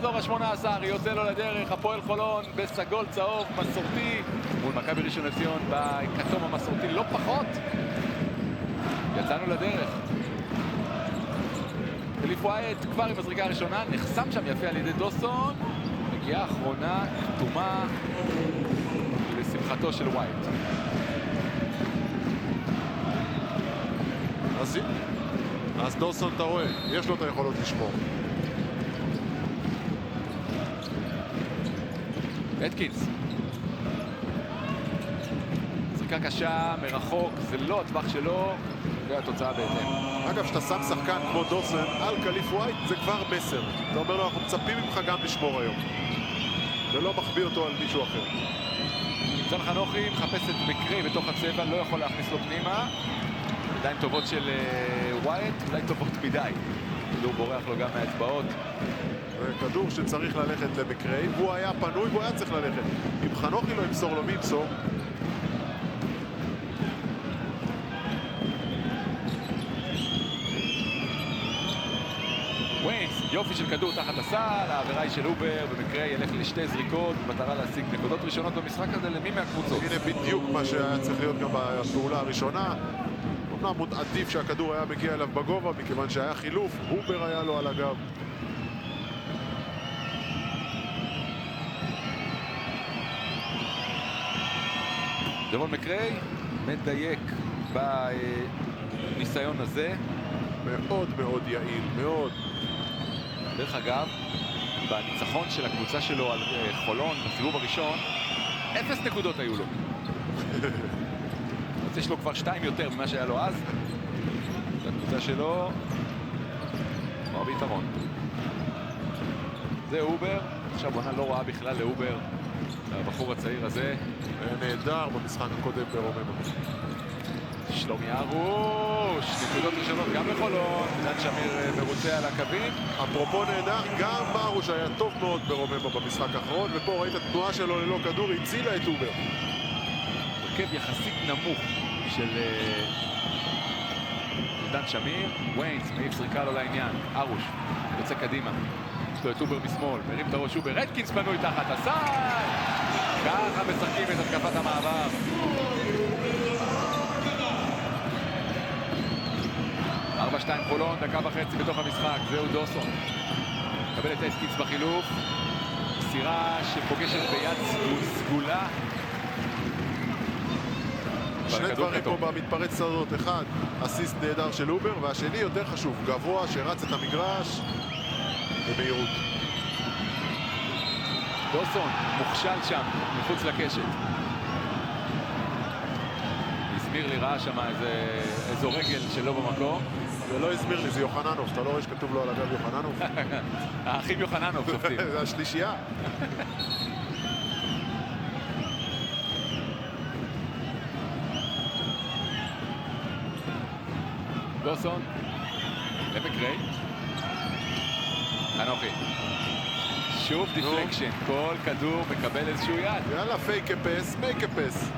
מחזור ה-18, יוצא לו לדרך, הפועל חולון בסגול צהוב מסורתי מול מכבי ראשון לציון בכתום המסורתי לא פחות. יצאנו לדרך. אליף ווייט כבר עם הזריקה הראשונה, נחסם שם יפה על ידי דוסון. מגיעה אחרונה, כתומה לשמחתו של ווייט. אז דוסון, אתה רואה, יש לו את היכולות לשמור. אטקינס, זריקה קשה מרחוק, זה לא הטווח שלו והתוצאה בהתאם. אגב, שאתה שם שחקן כמו דוסון על קליף ווייט זה כבר מסר. אתה אומר לו, אנחנו מצפים ממך גם לשמור היום, ולא מחביא אותו על מישהו אחר. ניצן חנוכי מחפש את מקרי בתוך הצבע, לא יכול להכניס לו פנימה. ידיים טובות של ווייט, אולי טובות מדי, כדור בורח לו גם מהאצבעות. כדור שצריך ללכת למקרי, והוא היה פנוי והוא היה צריך ללכת. אם חנוכי לא ימסור לו, מי ימסור? וויינס, יופי של כדור תחת הסל, העבירה היא של אובר, ומקרי ילך לשתי זריקות במטרה להשיג נקודות ראשונות במשחק הזה למי מהקבוצות. הנה בדיוק מה שהיה צריך להיות גם בפעולה הראשונה. אומנם עדיף שהכדור היה מגיע אליו בגובה, מכיוון שהיה חילוף, אובר היה לו על הגב. דרון מקרי מדייק בניסיון הזה. מאוד מאוד יעיל, מאוד. דרך אגב, בניצחון של הקבוצה שלו על חולון בסיבוב הראשון, 0 נקודות היו לו. אז יש לו כבר 2 יותר ממה שהיה לו אז. הקבוצה שלו כבר ביתרון. זה אובר, עכשיו עונה לא רעה בכלל לאובר, הבחור הצעיר הזה. נהדר במשחק הקודם ברומנו. שלומי ארוש, נקודות ראשונות גם לחולון, דן שמיר מרוצה על הקווים. אפרופו נהדר, גם ארוש היה טוב מאוד ברומנו במשחק האחרון, ופה ראית את התנועה שלו ללא כדור, הצילה את אובר. הרכב יחסית נמוך של דן שמיר. וויינס מעיף זריקה לו לעניין, ארוש יוצא קדימה, יש לו את אובר משמאל, מרים את הראש אובר, אטקינס פנוי תחת הסל, ככה משחקים את התקפת המעבר. ארבע שתיים חולון, דקה וחצי בתוך המשחק, זהו דוסון מקבל את אטקינס בחילוף, סירה שפוגשת ביד סגולה. שני דברים פה במתפרצת הזאת, אחד, אסיסט נהדר של אובר, והשני יותר חשוב, גבוה שרץ את המגרש במהירות. דוסון מוכשל שם מחוץ לקשת. הסביר לי, ראה שם איזו רגל שלא במקום. זה לא הסביר לי, זה יוחננוב, אתה לא רואה שכתוב לו על הגב יוחננוב? האחים יוחננוב שופטים. זה השלישייה. דוסון למקרי, חנוכי שוב דיפלקשן, כל כדור מקבל איזשהו יד. יאללה, פייק אפס, מייק אפס.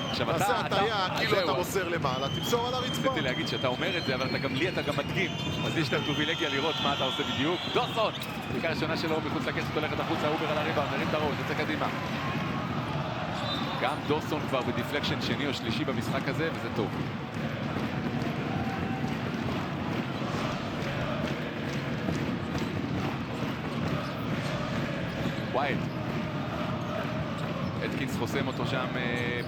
עכשיו תעשה הטעיה, כאילו אתה מוסר למעלה, תמסור על הרצפה. רציתי להגיד שאתה אומר את זה, אבל אתה גם מדגים, אז יש את הפריבילגיה לראות מה אתה עושה בדיוק. דוסון, זריקה ראשונה שלו מחוץ לקשת, הולכת החוצה, אובר על הריבה, מרים את הראש, יוצא קדימה. גם דוסון כבר בדיפלקשן שני או שלישי במשחק הזה, וזה טוב. ווייט, אטקינס חוסם אותו שם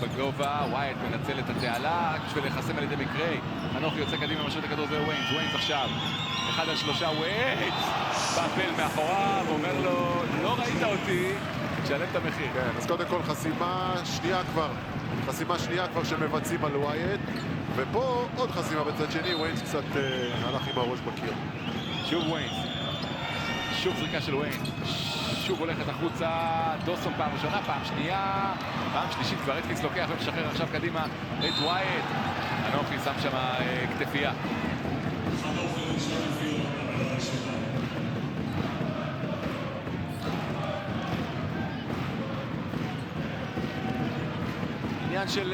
בגובה, ווייט מנצל את התעלה רק בשביל לחסם על ידי מקרי. חנוכי יוצא קדימה, משהו את הכדור, זה וויינס, וויינס עכשיו 1 על 3, ווייט בפל מאחוריו, אומר לו לא ראית אותי, תשלם את המחיר. כן, אז קודם כל חסימה שנייה כבר שמבצעים על ווייט, ופה עוד חסימה בצד שני, וויינס קצת הלך עם הראש בקיר. שוב וויינס, שוב זריקה של וויינס, שוב הולכת החוצה, דוסון פעם ראשונה, פעם שנייה, פעם שלישית, כבר אטקינס לוקח ומשחרר עכשיו קדימה את ווייט. חנוכי שם שם כתפייה. עניין של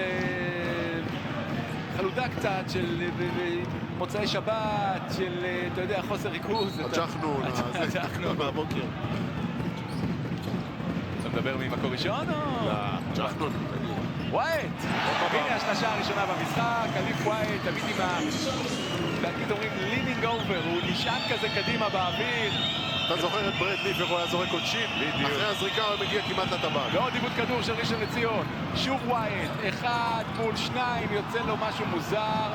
חלודה קצת, של מוצאי שבת של, אתה יודע, חוסר ריכוז. הג'חנון, הג'חנון מהבוקר. אתה מדבר ממקור ראשון או? לא, ג'חנון. ווייט! הנה השלשה הראשונה במשחק, קליף ווייט, תמיד עם באנגלית אומרים לינינג אובר, הוא נשען כזה קדימה באוויר. אתה זוכר את ברד ליף, איך הוא היה זורק עונשין? בדיוק. אחרי הזריקה הוא מגיע כמעט לטבעת. ועוד עיבוד כדור של ראשון לציון. שוב ווייט, 1 מול 2, יוצא לו משהו מוזר.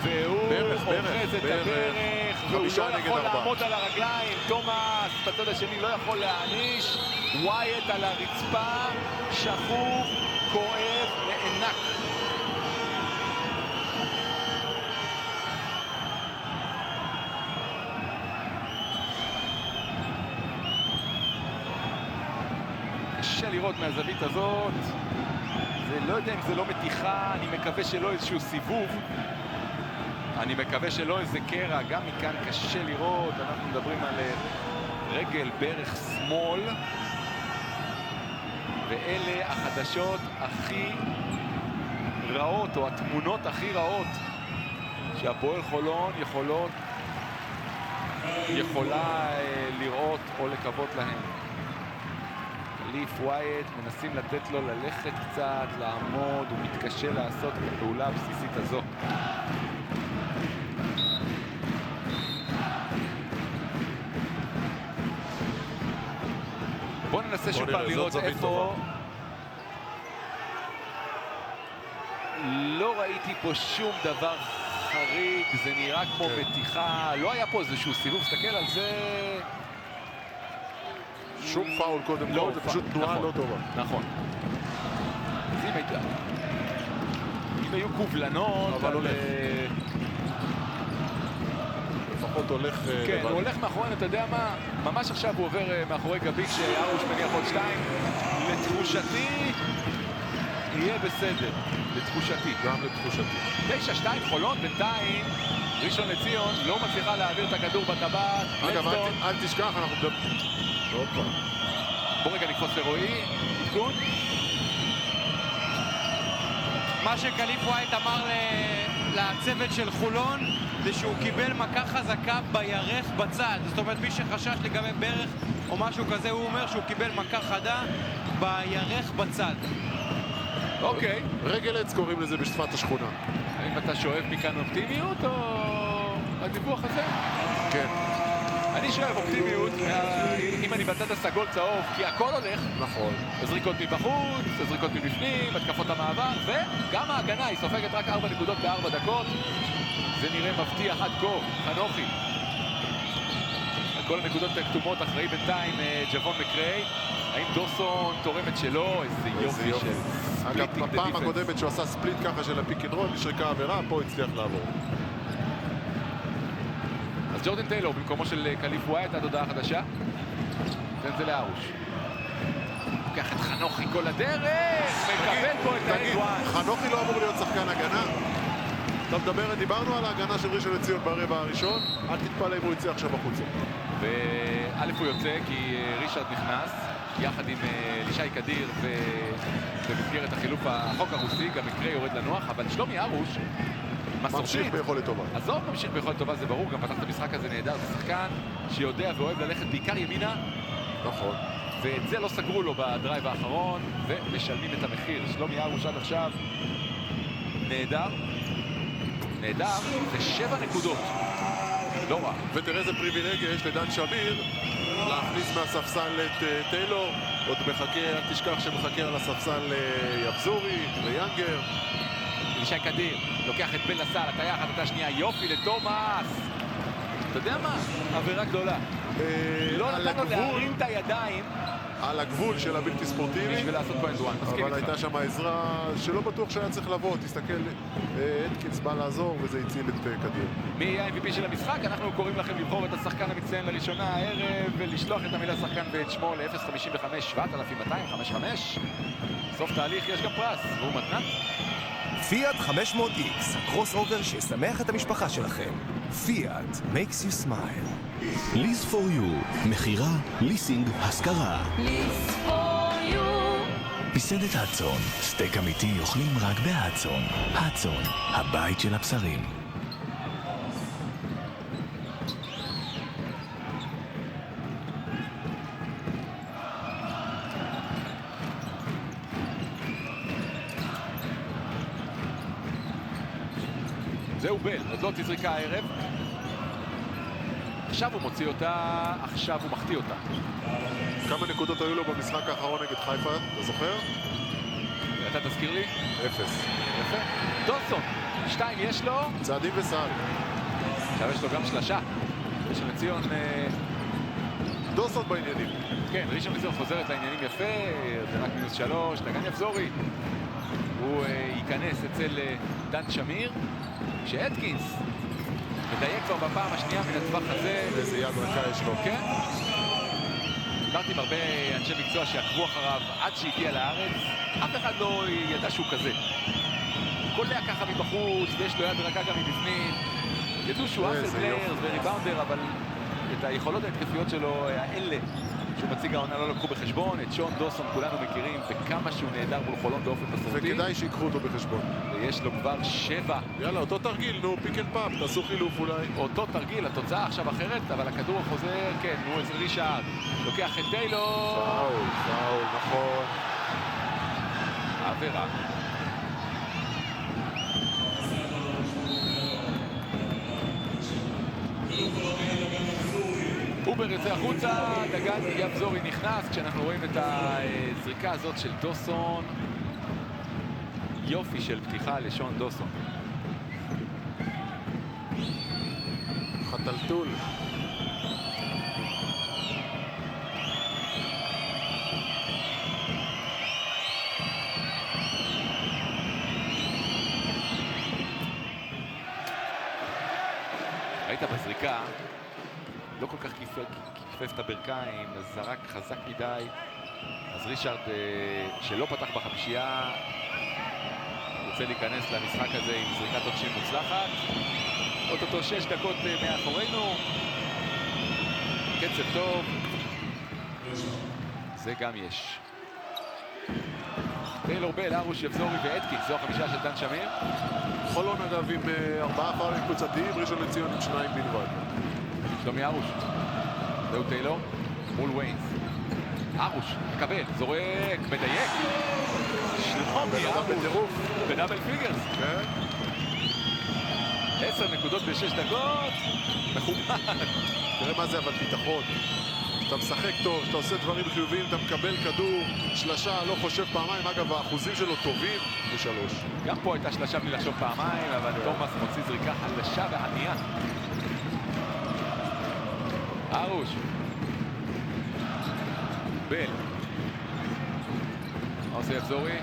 והוא אוחז את הברך, והוא לא יכול לעמוד על הרגליים. תומאס בצד השני לא יכול להעניש. ווייט על הרצפה, שכוב, כואב, נאנק. קשה לראות מהזווית הזאת. זה לא יודע אם זה לא מתיחה, אני מקווה שלא איזשהו סיבוב. אני מקווה שלא איזה קרע, גם מכאן קשה לראות. אנחנו מדברים על רגל ברך שמאל. ואלה החדשות הכי רעות, או התמונות הכי רעות שהפועל חולון יכולה לראות או לקוות להם. קליף ווייט מנסים לתת לו ללכת קצת, לעמוד, הוא מתקשה לעשות את הפעולה הבסיסית הזו. בואו ננסה שוב פעם לראות איפה. לא ראיתי פה שום דבר חריג, זה נראה כמו מתיחה, לא היה פה איזשהו סיבוב, תסתכל על זה. שום פאול קודם כל, זה פשוט תנועה לא טובה. נכון. אז אם היו קובלנות, אבל הולך. לפחות הולך... כן, הוא הולך מאחורי, אתה יודע מה? ממש עכשיו הוא עובר מאחורי גבי כשארוש מניח עוד 2. לתחושתי, יהיה בסדר. לתחושתי. גם לתחושתי. 9-2 חולון, בינתיים ראשון לציון לא מצליחה להעביר את הכדור בטבעת. אגב, אל תשכח, אנחנו מדברים... בוא רגע נקפוץ לרועי, עדכון. מה שקליף ווייט אמר לצוות של חולון זה שהוא קיבל מכה חזקה בירך בצד. זאת אומרת, מי שחשש לגבי ברך או משהו כזה, הוא אומר שהוא קיבל מכה חדה בירך בצד. אוקיי. רגל עץ קוראים לזה בשפת השכונה. האם אתה שואב מכאן אופטימיות או הדיווח הזה? כן. אני שואב אופטימיות, אם אני בצד הסגול צהוב, כי הכל הולך. נכון. זריקות מבחוץ, זריקות מבפנים, התקפות המעבר, וגם ההגנה, היא סופגת רק 4 נקודות ב4 דקות. זה נראה מבטיח עד כה, חנוכי. על כל הנקודות הכתומות אחראי בינתיים ג'וון מקריי. האם דורסון תורם את שלו? איזה יופי של... אגב, בפעם הקודמת שהוא עשה ספליט ככה של הפיק אנד רול, נשרקה עבירה, פה הצליח לעבור. אז ג'ורדן טיילור במקומו של קליף ווייט עד הודעה חדשה. תן זה לארוש. לוקח את חנוכי כל הדרך, מקבל פה את האנדואן. חנוכי לא אמור להיות שחקן הגנה. אתה מדבר, דיברנו על ההגנה של ראשון לציון ברבע הראשון, אל תתפלא אם הוא יצא עכשיו החוצה. וא' הוא יוצא כי רישרד נכנס, יחד עם לישי קדיר ובמסגרת החוק הרוסי, גם מקרה יורד לנוח, אבל שלומי ארוש ממשיך ביכולת טובה. עזוב, ממשיך ביכולת טובה, זה ברור, גם פתח את המשחק הזה נהדר, זה שחקן שיודע ואוהב ללכת בעיקר ימינה. נכון. ואת זה לא סגרו לו בדרייב האחרון, ומשלמים את המחיר. שלומי ארוש עד עכשיו נהדר. נהדר, זה 7 נקודות. לא רע. ותראה איזה פריבילגיה יש לדן שמיר להכניס מהספסל את טיילור. עוד מחכה, אל תשכח שמחכה על הספסל יבזורי, ליאנגר. לישי קדיר, לוקח את בן לסל, הטיה אחת, הטיה שנייה, יופי לתומאס. אתה יודע מה? עבירה גדולה. לא נתן לו להרים את הידיים. על הגבול של הבלתי ספורטיבי. בשביל לעשות פה אנדואן, מסכים איתך. אבל הייתה שם עזרה שלא בטוח שהיה צריך לבוא. תסתכל, אטקינס בא לעזור וזה הציל את קדיר. מי יהיה ה-MVP של המשחק? אנחנו קוראים לכם לבחור את השחקן המצטיין לראשונה הערב ולשלוח את המילה שחקן ואת שמו ל-055-7255. סוף תהליך, יש גם פרס, והוא מתנת. פיאט 500X, הקרוס אובר שישמח את המשפחה שלכם. פיאט makes you smile. ליז פור יו, מחירה, ליסינג, השכרה. ליז פור יו. מסעדת הצאן, סטייק אמיתי אוכלים רק בהצאן. הצאן, הבית של הבשרים. זהו בל, עוד לא הוציא זריקה הערב. עכשיו הוא מוציא אותה, עכשיו הוא מחטיא אותה. כמה נקודות היו לו במשחק האחרון נגד חיפה, אתה זוכר? אתה תזכיר לי? 0. יפה. דוסון, 2 יש לו, צעדים וסל. עכשיו יש לו גם שלשה. ראשון לציון, דוסון בעניינים. כן, ראשון לציון חוזרת לעניינים יפה, זה רק -3, דגן יחזורי. הוא ייכנס אצל דן שמיר, שאטקינס מדייק כבר בפעם השנייה מן הטווח הזה. איזה יד רכה יש לו. כן. דיברתי עם הרבה אנשי מקצוע שעקבו אחריו עד שהגיע לארץ, אף אחד לא ידע שהוא כזה. קולע ככה מבחוץ, ויש לו יד רכה גם מבפנים. ידעו שהוא אסל פלייר וריבאונדר, אבל את היכולות ההתקפיות שלו, האלה שהוא מציג העונה לא לקחו בחשבון. את שון דוסון כולנו מכירים, וכמה שהוא נהדר מול חולון באופן מסורתי. וכדאי שיקחו אותו בחשבון. ויש לו כבר 7. יאללה, אותו תרגיל, נו, פיק אנד פאפ, תעשו חילוף אולי. אותו תרגיל, התוצאה עכשיו אחרת, אבל הכדור חוזר, כן, הוא אצל רישארד. לוקח את טיילור. פאול, פאול, נכון. עבירה. אובר יוצא החוצה, דגן יבזורי נכנס. כשאנחנו רואים את הזריקה הזאת של דוסון, יופי של פתיחה לשון דוסון. חתלתול. ראית בזריקה, לא כל כך כיפף את הברכיים, זרק חזק מדי. אז רישארד, שלא פתח בחמישייה, רוצה להיכנס למשחק הזה עם זריקת עונשין מוצלחת. אוטוטו 6 דקות מאחורינו. קצב טוב. זה גם יש. טיילור בל, ארוש, יבזורי ואטקינס, זו החמישה של דן שמיר. חולון אגב עם 4 פאולים קבוצתיים, ראשון לציון עם 2 בלבד. שלומי ארוש. זהו טיילור מול וויינס. ארוש, מקבל, זורק, מדייק. שלומי ארוש. בטירוף. בדאבל פיגרס. כן. 10 נקודות ב6 דקות. מכובד. תראה מה זה אבל ביטחון. אתה משחק טוב, אתה עושה דברים חיוביים, אתה מקבל כדור, שלשה, לא חושב פעמיים. אגב, האחוזים שלו טובים ב3. גם פה הייתה שלשה בלי לחשוב פעמיים, אבל תומאס מוציא זריקה חלשה וענייה. ארוש. בל. מה עושה יבזורי?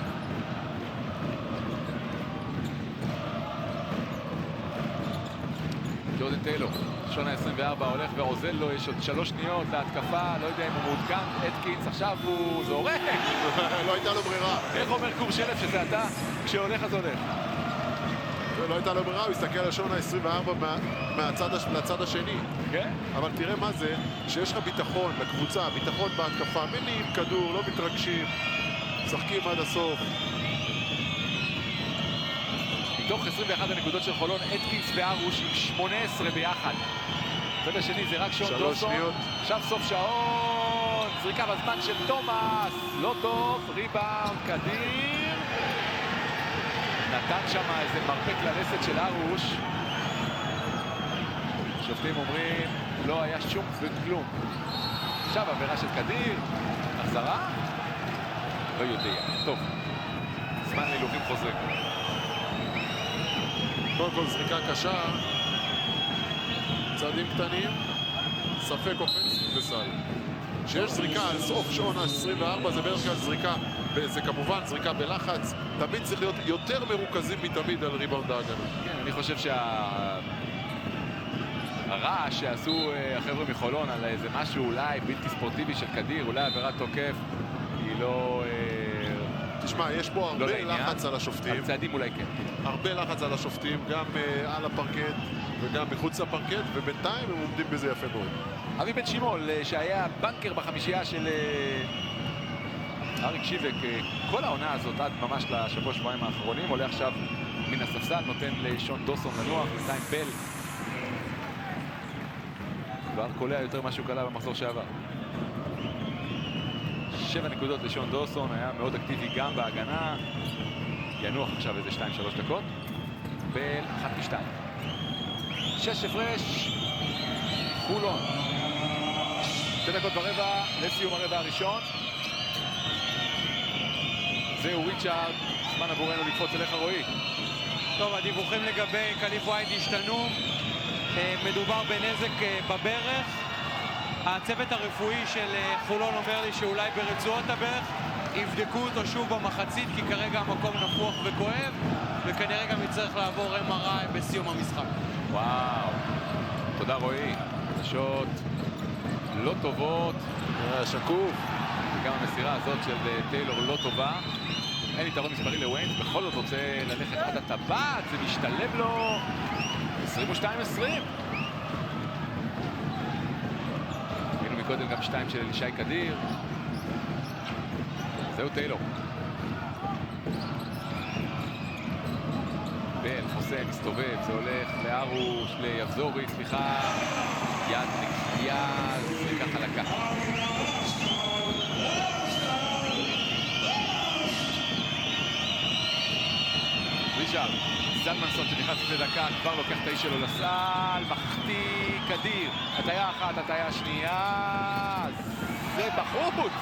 ג'ורדן טיילור. שון ה-24 הולך ועוזל לו, יש עוד 3 שניות להתקפה, לא יודע אם הוא מעודכן. אטקינס עכשיו הוא זורק. לא הייתה לו ברירה. איך אומר קורשלף שזה אתה? כשהולך אז הולך. לא הייתה לו ברירה, הוא הסתכל על שון ה-24 מהצד השני. כן? אבל תראה מה זה, שיש לך ביטחון לקבוצה, ביטחון בהתקפה, מניעים כדור, לא מתרגשים, משחקים עד הסוף. מתוך 21 הנקודות של חולון, אטקינס וארוש עם 18 ביחד. הצד השני זה רק שון 3 דוסון. שניות. עכשיו סוף שעון, זריקה בזמן של תומאס, לא טוב, ריבאונד, קדיר. נתן שם איזה מרפק ללסת של ארוש. שופטים אומרים, לא היה שום וכלום. עכשיו עבירה של קדיר, החזרה? לא יודע, טוב. זמן להילוכים חוזרים. קודם כל זריקה קשה, צעדים קטנים, ספק אופנסיב וסל. כשיש זריקה על סוף שעון ה-24 זה בערך כלל זריקה, זה כמובן זריקה בלחץ, תמיד צריך להיות יותר מרוכזים מתמיד על ריבאונד ההגנה. כן, אני חושב הרעש שעשו החבר'ה מחולון על איזה משהו אולי בלתי ספורטיבי של קדיר, אולי עבירת תוקף, היא לא... תשמע, יש פה הרבה לחץ על השופטים. על צעדים אולי כן. הרבה לחץ על השופטים, גם על הפרקט וגם מחוץ לפרקט, ובינתיים הם עומדים בזה יפה מאוד. אבי בן שימול, שהיה בנקר בחמישייה של אריק שיבק כל העונה הזאת עד ממש לשבוע שבועיים האחרונים, עולה עכשיו מן הספסל, נותן לשון דוסון לנוח, בינתיים בל כבר קולע יותר משהו קלה במחזור שעבר. 7 נקודות לשון דוסון, היה מאוד אקטיבי גם בהגנה. ינוח עכשיו איזה 2-3 דקות. בל 1 מ-2. 6 הפרש, חולון. 2 דקות ברבע לסיום הרבע הראשון. זהו ריצ'ארד, זמן עבורנו לקפוץ אליך רועי. טוב, הדיווחים לגבי קליף ווייט השתנו. מדובר בנזק בברך. הצוות הרפואי של חולון אומר לי שאולי ברצועות הברך יבדקו אותו שוב במחצית, כי כרגע המקום נפוח וכואב, וכנראה גם יצטרך לעבור MRI בסיום המשחק. וואו, תודה רועי. חדשות לא טובות. שקוף. וגם המסירה הזאת של טיילור לא טובה. אין יתרון מספרי לוויינס, בכל זאת רוצה ללכת עד הטבעת, זה משתלב לו. 22-20. היינו מקודם גם 2 של אלישי קדיר. זהו טיילור. בל, חוסן, מסתובב, זה הולך לארוש, ליבזורי, סליחה. יד נקייה, זה ככה לקח. ריצ'ארד, זלמנסון שנכנס לדקה, כבר לוקח את האיש שלו לסל, מחטיא קדיר, הטיה אחת, הטיה שנייה, זה בחוץ.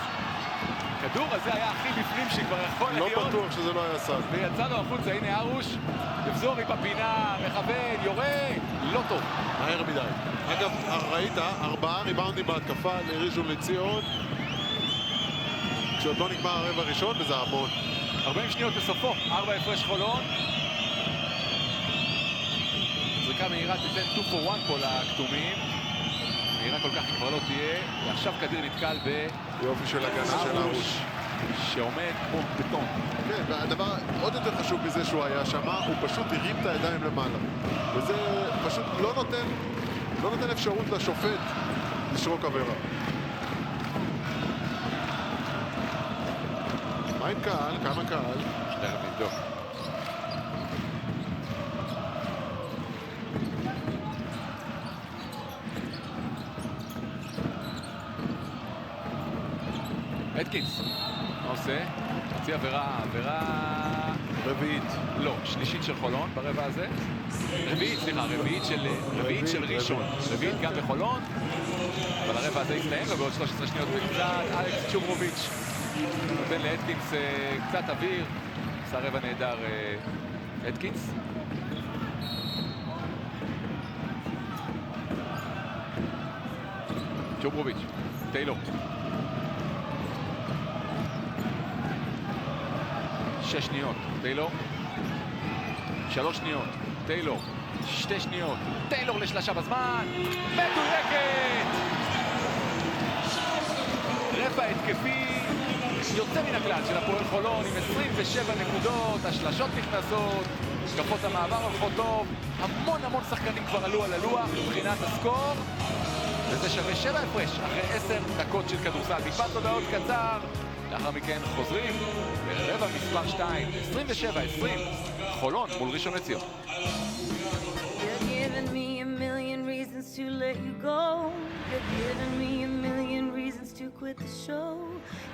הכדור הזה היה הכי בפנים שכבר יכול לא להיות. בטוח שזה לא היה סל. ויצא לו החוצה, הנה ארוש, יבזורי בפינה, מכוון, יורה, לא טוב. מהר מדי. אגב, ראית 4 ריבאונדים בהתקפה לראשון לציון, כשעוד לא נגמר הרבע הראשון, וזה המון. 40 שניות בסופו, 4 הפרש חולון. זריקה מהירה תיתן 2 for 1 פה לכתומים. מהירה כל כך היא כבר לא תהיה. ועכשיו קדיר נתקל יופי של הגנה של ארוש. שעומד כמו בטון. כן, והדבר עוד יותר חשוב מזה שהוא היה שם, הוא פשוט הרים את הידיים למעלה. וזה פשוט לא נותן אפשרות לשופט לשרוק עבירה. מה עם קהל? כמה קהל? תכף נבדוק. אטקינס, מה עושה? חצי עבירה רביעית. לא, שלישית של חולון ברבע הזה. רביעית של ראשון. רביעית גם בחולון. אבל הרבע הזה הסתיים, ובעוד 13 שניות בקצת, אלכס צ'וברוביץ' נותן לאטקינס קצת אוויר. עשה רבע נהדר אטקינס. צ'וברוביץ', טיילור. 6 שניות, טיילור. 3 שניות, טיילור. 2 שניות, טיילור לשלשה בזמן. מדויקת! רבע התקפי יוצא מן הכלל של הפועל חולון עם 27 נקודות, השלשות נכנסות, התקפות המעבר הולכות טוב, המון שחקנים כבר עלו על הלוח מבחינת הסקור, וזה שווה 7 הפרש אחרי 10 דקות של כדורסל. מפת הודעות קצר, לאחר מכן חוזרים לרבע מספר 2, 27-20, חולון מול ראשון לציון. You're giving me a million reasons to let you go. You're giving me a million reasons to quit the show.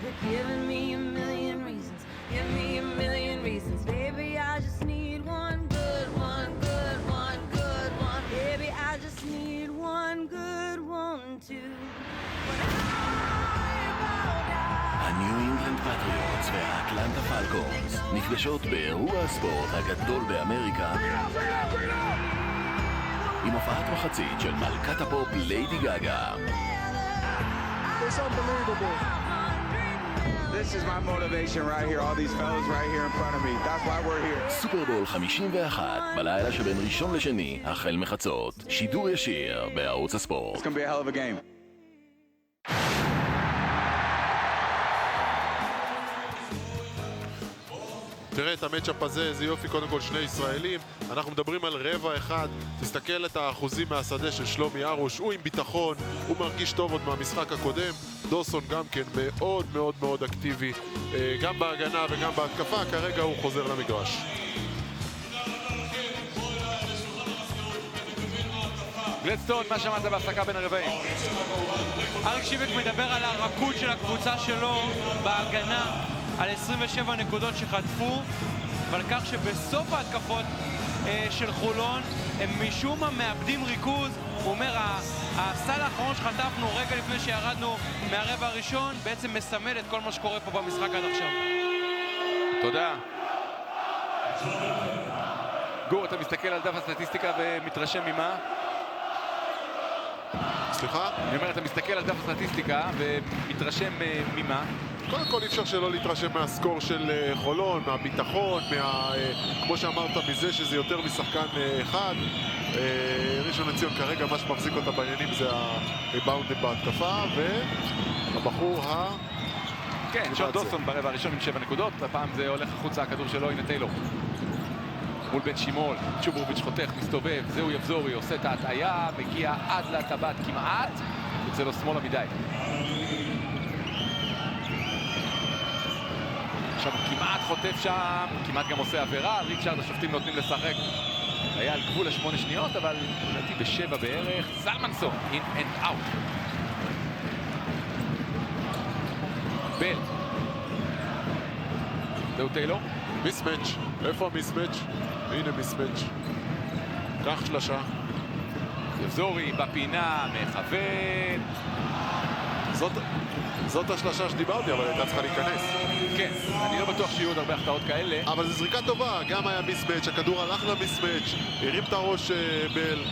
You're giving me a million reasons. Give me a million reasons. Baby, I just need one good one, good one, good one. Baby, I just need one good one too. הניו אינגלנד פטריוטס והאטלנטה פלקונס נפגשות באירוע הספורט הגדול באמריקה עם הופעת מחצית של מלכת הפופ ליידי גאגה. This is my motivation right here, all these fellas right here in front of me. That's why we're here. סופרבול 51 בלילה שבין ראשון לשני החל מחצות, שידור ישיר בערוץ הספורט. It's gonna be a hell of a game. תראה את המצ'אפ הזה, איזה יופי, קודם כל 2 ישראלים. אנחנו מדברים על רבע אחד, תסתכל את האחוזים מהשדה של שלומי ארוש, הוא עם ביטחון, הוא מרגיש טוב עוד מהמשחק הקודם. דוסון גם כן מאוד מאוד מאוד אקטיבי, גם בהגנה וגם בהתקפה, כרגע הוא חוזר למגרש. גלדסטון, מה שמעת בהפסקה בין הרבעים? אריק שיבק מדבר על הרכות של הקבוצה שלו בהגנה, על 27 נקודות שחטפו, ועל כך שבסוף ההתקפות של חולון, הם משום מה מאבדים ריכוז. הוא אומר, הסל האחרון שחטפנו רגע לפני שירדנו מהרבע הראשון בעצם מסמל את כל מה שקורה פה במשחק עד עכשיו. תודה. גור, אתה מסתכל על דף הסטטיסטיקה ומתרשם ממה? סליחה? אני אומר, אתה מסתכל על דף הסטטיסטיקה ומתרשם ממה? קודם כל אי אפשר שלא להתרשם מהסקור של חולון, מהביטחון, כמו שאמרת, מזה שזה יותר משחקן אחד. ראשון לציון כרגע מה שמחזיק אותה בעניינים זה הבאונד בהתקפה, והבחור כן, שון דוסון ברבע הראשון עם 7 נקודות, הפעם זה הולך החוצה, הכדור שלו, הנה טיילור. מול בן שימול, צ'וברוביץ' חותך, מסתובב, זהו יבזורי, עושה את ההטעיה, מגיע עד לטבעת כמעט, יוצא לו שמאלה מדי. עכשיו הוא כמעט חוטף שם, כמעט גם עושה עבירה, ריצ'ארד השופטים נותנים לשחק. היה על גבול 8 שניות, אבל נתתי ב7 בערך. זלמנסון, in and out. בל. זהו טיילור. מיסמץ'. איפה המיסמץ'? הנה מיסמץ'. קח שלשה. יבזורי בפינה, מכוון. זאת השלשה שדיברתי, אבל הייתה צריכה להיכנס. כן, אני לא בטוח שיהיו עוד הרבה החטאות כאלה. אבל זו זריקה טובה, גם היה מיסמץ', הכדור הלך למיסמץ', הרים את הראש בל.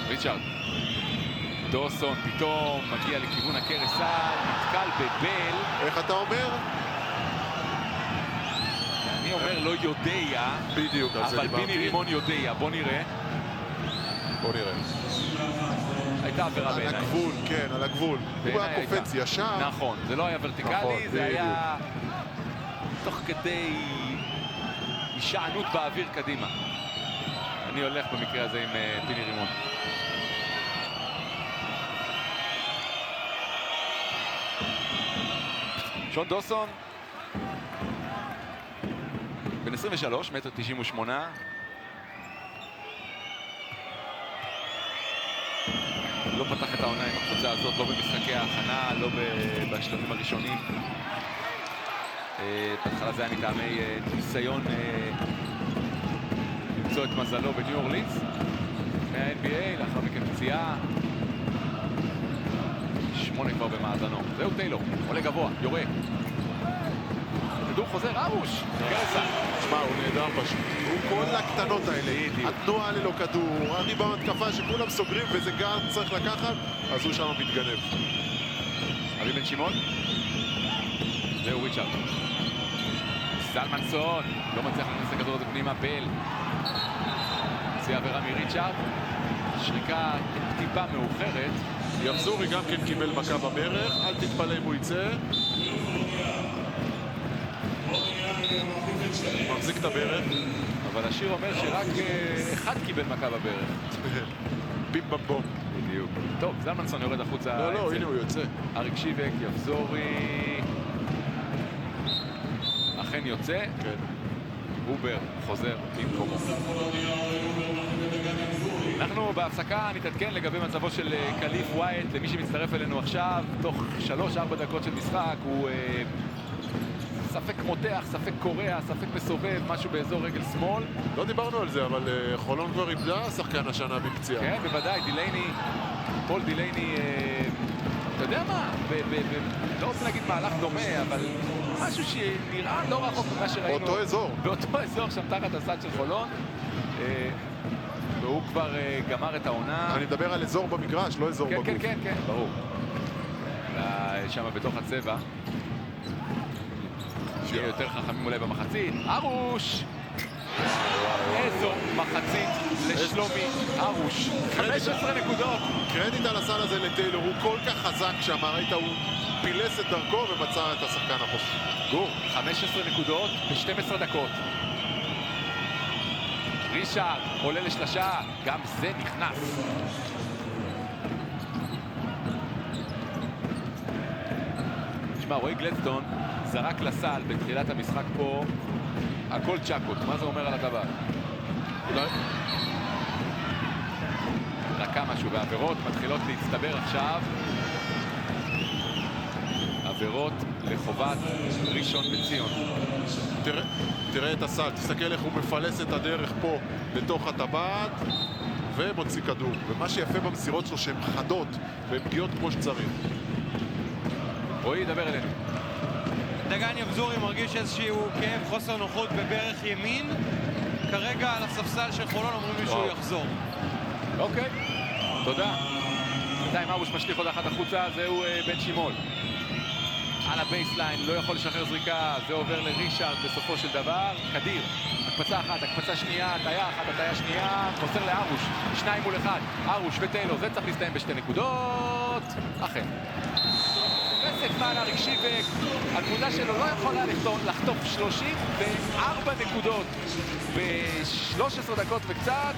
ריצ'ארד. דוסון פתאום מגיע לכיוון הקרסל, נתקל בבל. איך אתה אומר? אני אומר לא יודע, בדיוק, על זה אבל דיברתי. פיני רימון יודע. בוא נראה. בוא נראה. הייתה עבירה על בעיניי. הגבול, כן, על הגבול. הוא בעיניי היה קופץ הייתה. ישר. נכון, זה לא היה ורטיקלי, נכון, זה היה תוך כדי הישענות באוויר קדימה. אני הולך במקרה הזה עם פיני רימון. שון דוסון, בן 23, 1.98 מטר. לא פתח את העונה עם הקבוצה הזאת, לא במשחקי ההכנה, לא בשלבים הראשונים. בהתחלה זה היה מטעמי ניסיון למצוא את מזלו בניו אורלינס מה-NBA, לאחר מכן פציעה. 8 כבר במאזנו. זהו טיילור, עולה גבוה, יורה. כדור חוזר, ארוש! גרסה. תשמע, הוא נהדר פשוט. הוא כל הקטנות האלה. התנועה ללא כדור, הריבאונד התקפה שכולם סוגרים וזה גארד צריך לקחת, אז הוא שם מתגנב. אבי בן שמעון. זהו ריצ'ארד. זלמנסון. לא מצליח להכניס את הכדור הזה פנימה, בל. זה עבירה מריצ'ארד. שריקה טיפה מאוחרת. יבזורי גם כן קיבל מכה בברך, אל תתפלא אם הוא יצא. מחזיק את הברך. אבל השיר אומר שרק אחד קיבל מכה בברך. בים בבום. בדיוק. טוב, זלמנסון יורד החוצה. לא, הנה הוא יוצא. אריק שיבק, יבזורי. אכן יוצא. כן. הובר חוזר במקומו. אנחנו בהפסקה נתעדכן לגבי מצבו של קליף ווייט. למי שמצטרף אלינו עכשיו, תוך 3-4 דקות של משחק, הוא ספק מותח, ספק קורע, ספק מסובב, משהו באזור רגל שמאל. לא דיברנו על זה, אבל חולון כבר איבדה שחקן השנה בפציעה. כן, בוודאי, דילייני, פול דילייני, אתה יודע מה, לא רוצה להגיד מהלך דומה, אבל משהו שנראה לא רחוק ממה שראינו. באותו אזור. באותו אזור, שם תחת הסד של חולון. והוא כבר גמר את העונה. אני מדבר על אזור במגרש, לא אזור בגוף. כן, ברור. שם בתוך הצבע. שיהיה יותר חכמים אולי במחצית. ארוש! איזו מחצית לשלומי ארוש. 15 נקודות. קרדיט על הסל הזה לטיילור, הוא כל כך חזק שם, ראית, הוא פילס את דרכו ומצא את השחקן החופשי. גור, 15 נקודות ב-12 דקות. ריצ'ארד עולה לשלשה, גם זה נכנס. תשמע, רועי גלדסטון זרק לסל בתחילת המשחק פה הכל צ'קות. מה זה אומר על הטבעת? רקע משהו, והעבירות מתחילות להצטבר עכשיו. עבירות לחובת ראשון לציון. תראה את הסל, תסתכל איך הוא מפלס את הדרך פה לתוך הטבעת ומוציא כדור. ומה שיפה במסירות שלו שהן חדות והן פגיעות כמו שצריך. רועי, דבר אלינו. דגן יבזורי מרגיש איזשהו כאב, חוסר נוחות בברך ימין. כרגע על הספסל של חולון אומרים לי שהוא יחזור. אוקיי, תודה. בינתיים ארוש משליך עוד אחת החוצה, זהו בן שמעון. על הבייסליין, לא יכול לשחרר זריקה, זה עובר לרישארד בסופו של דבר. קדיר, הקפצה אחת, הקפצה שנייה, הטיה אחת, הטיה שנייה, מוסר לארוש, 2 מול 1, ארוש וטיילור, זה צריך להסתיים ב2 נקודות. אכן. רצף מעלה רגשי והקבוצה שלו לא יכולה לחטוף 34 נקודות ב-13 דקות וקצת.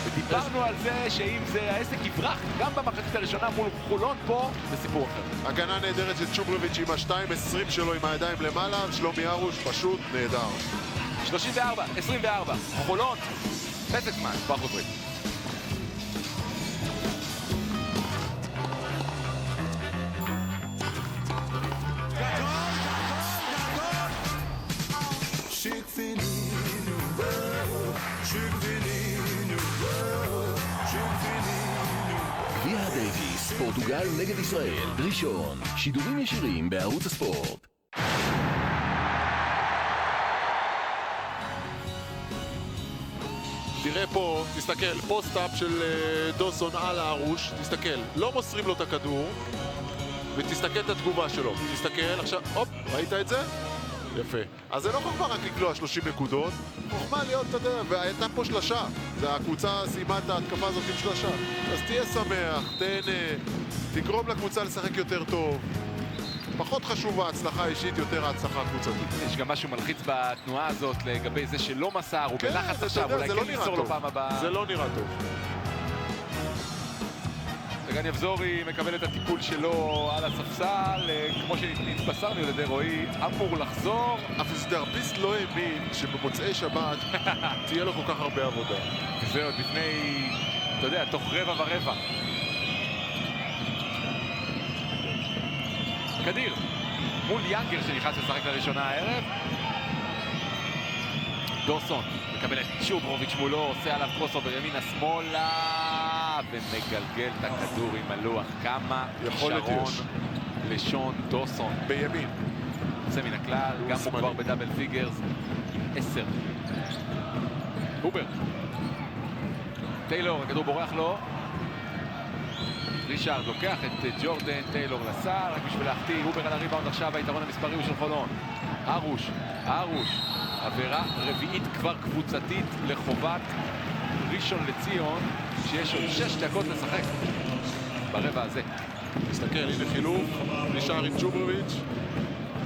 ודיברנו על זה שאם זה העסק יברח גם במחצית הראשונה מול חולון פה, זה סיפור אחר. הגנה נהדרת של צ'וברוביץ' עם ה-2.20 שלו עם הידיים למעלה, שלומי ארוש פשוט נהדר. 34-24, חולון, פסק זמן, כבר חוזרים. גביע הדייוויס, פורטוגל נגד ישראל, ראשון, שידורים ישירים בערוץ הספורט. תראה פה, תסתכל, פוסט-אפ של דוסון על הארוש, תסתכל, לא מוסרים לו את הכדור ותסתכל את התגובה שלו, תסתכל עכשיו, הופ, ראית את זה? יפה. אז זה לא חוכמה רק לקלוע 30 נקודות, חוכמה להיות, אתה יודע, והייתה פה שלשה. הקבוצה סיימה את ההתקפה הזאת עם שלשה. אז תהיה שמח, תהנה, תגרום לקבוצה לשחק יותר טוב. פחות חשוב ההצלחה האישית, יותר ההצלחה הקבוצתית. יש גם משהו מלחיץ בתנועה הזאת לגבי זה שלא מסר, הוא בלחץ עכשיו, אולי כן למסור לו פעם הבאה. זה לא נראה טוב. דגן יבזורי מקבל את הטיפול שלו על הספסל, כמו שנתבשרנו על ידי רועי, אמור לחזור. הפיזיותרפיסט לא האמין שבמוצאי שבת תהיה לו כל כך הרבה עבודה. וזה עוד לפני, אתה יודע, תוך רבע ורבע. קדיר, מול ינגר שנכנס לשחק לראשונה הערב. דוסון מקבל את צ'וברוביץ' מולו, עושה עליו קרוסובר ימינה שמאלה ומגלגל את הכדור עם הלוח. כמה כישרון לשון דוסון בימין. יוצא מן הכלל, גם הוא כבר בדאבל פיגרס עם 10. הובר. טיילור, הכדור בורח לו. רישארד לוקח את ג'ורדן, טיילור לסל, רק בשביל להחטיא. הובר על הריבאונד עכשיו, היתרון המספרי הוא של חולון. ארוש. עבירה רביעית כבר קבוצתית לחובת ראשון לציון, שיש עוד 6 דקות לשחק ברבע הזה. תסתכל, הנה חילוף, נשאר עם צ'וברוביץ'.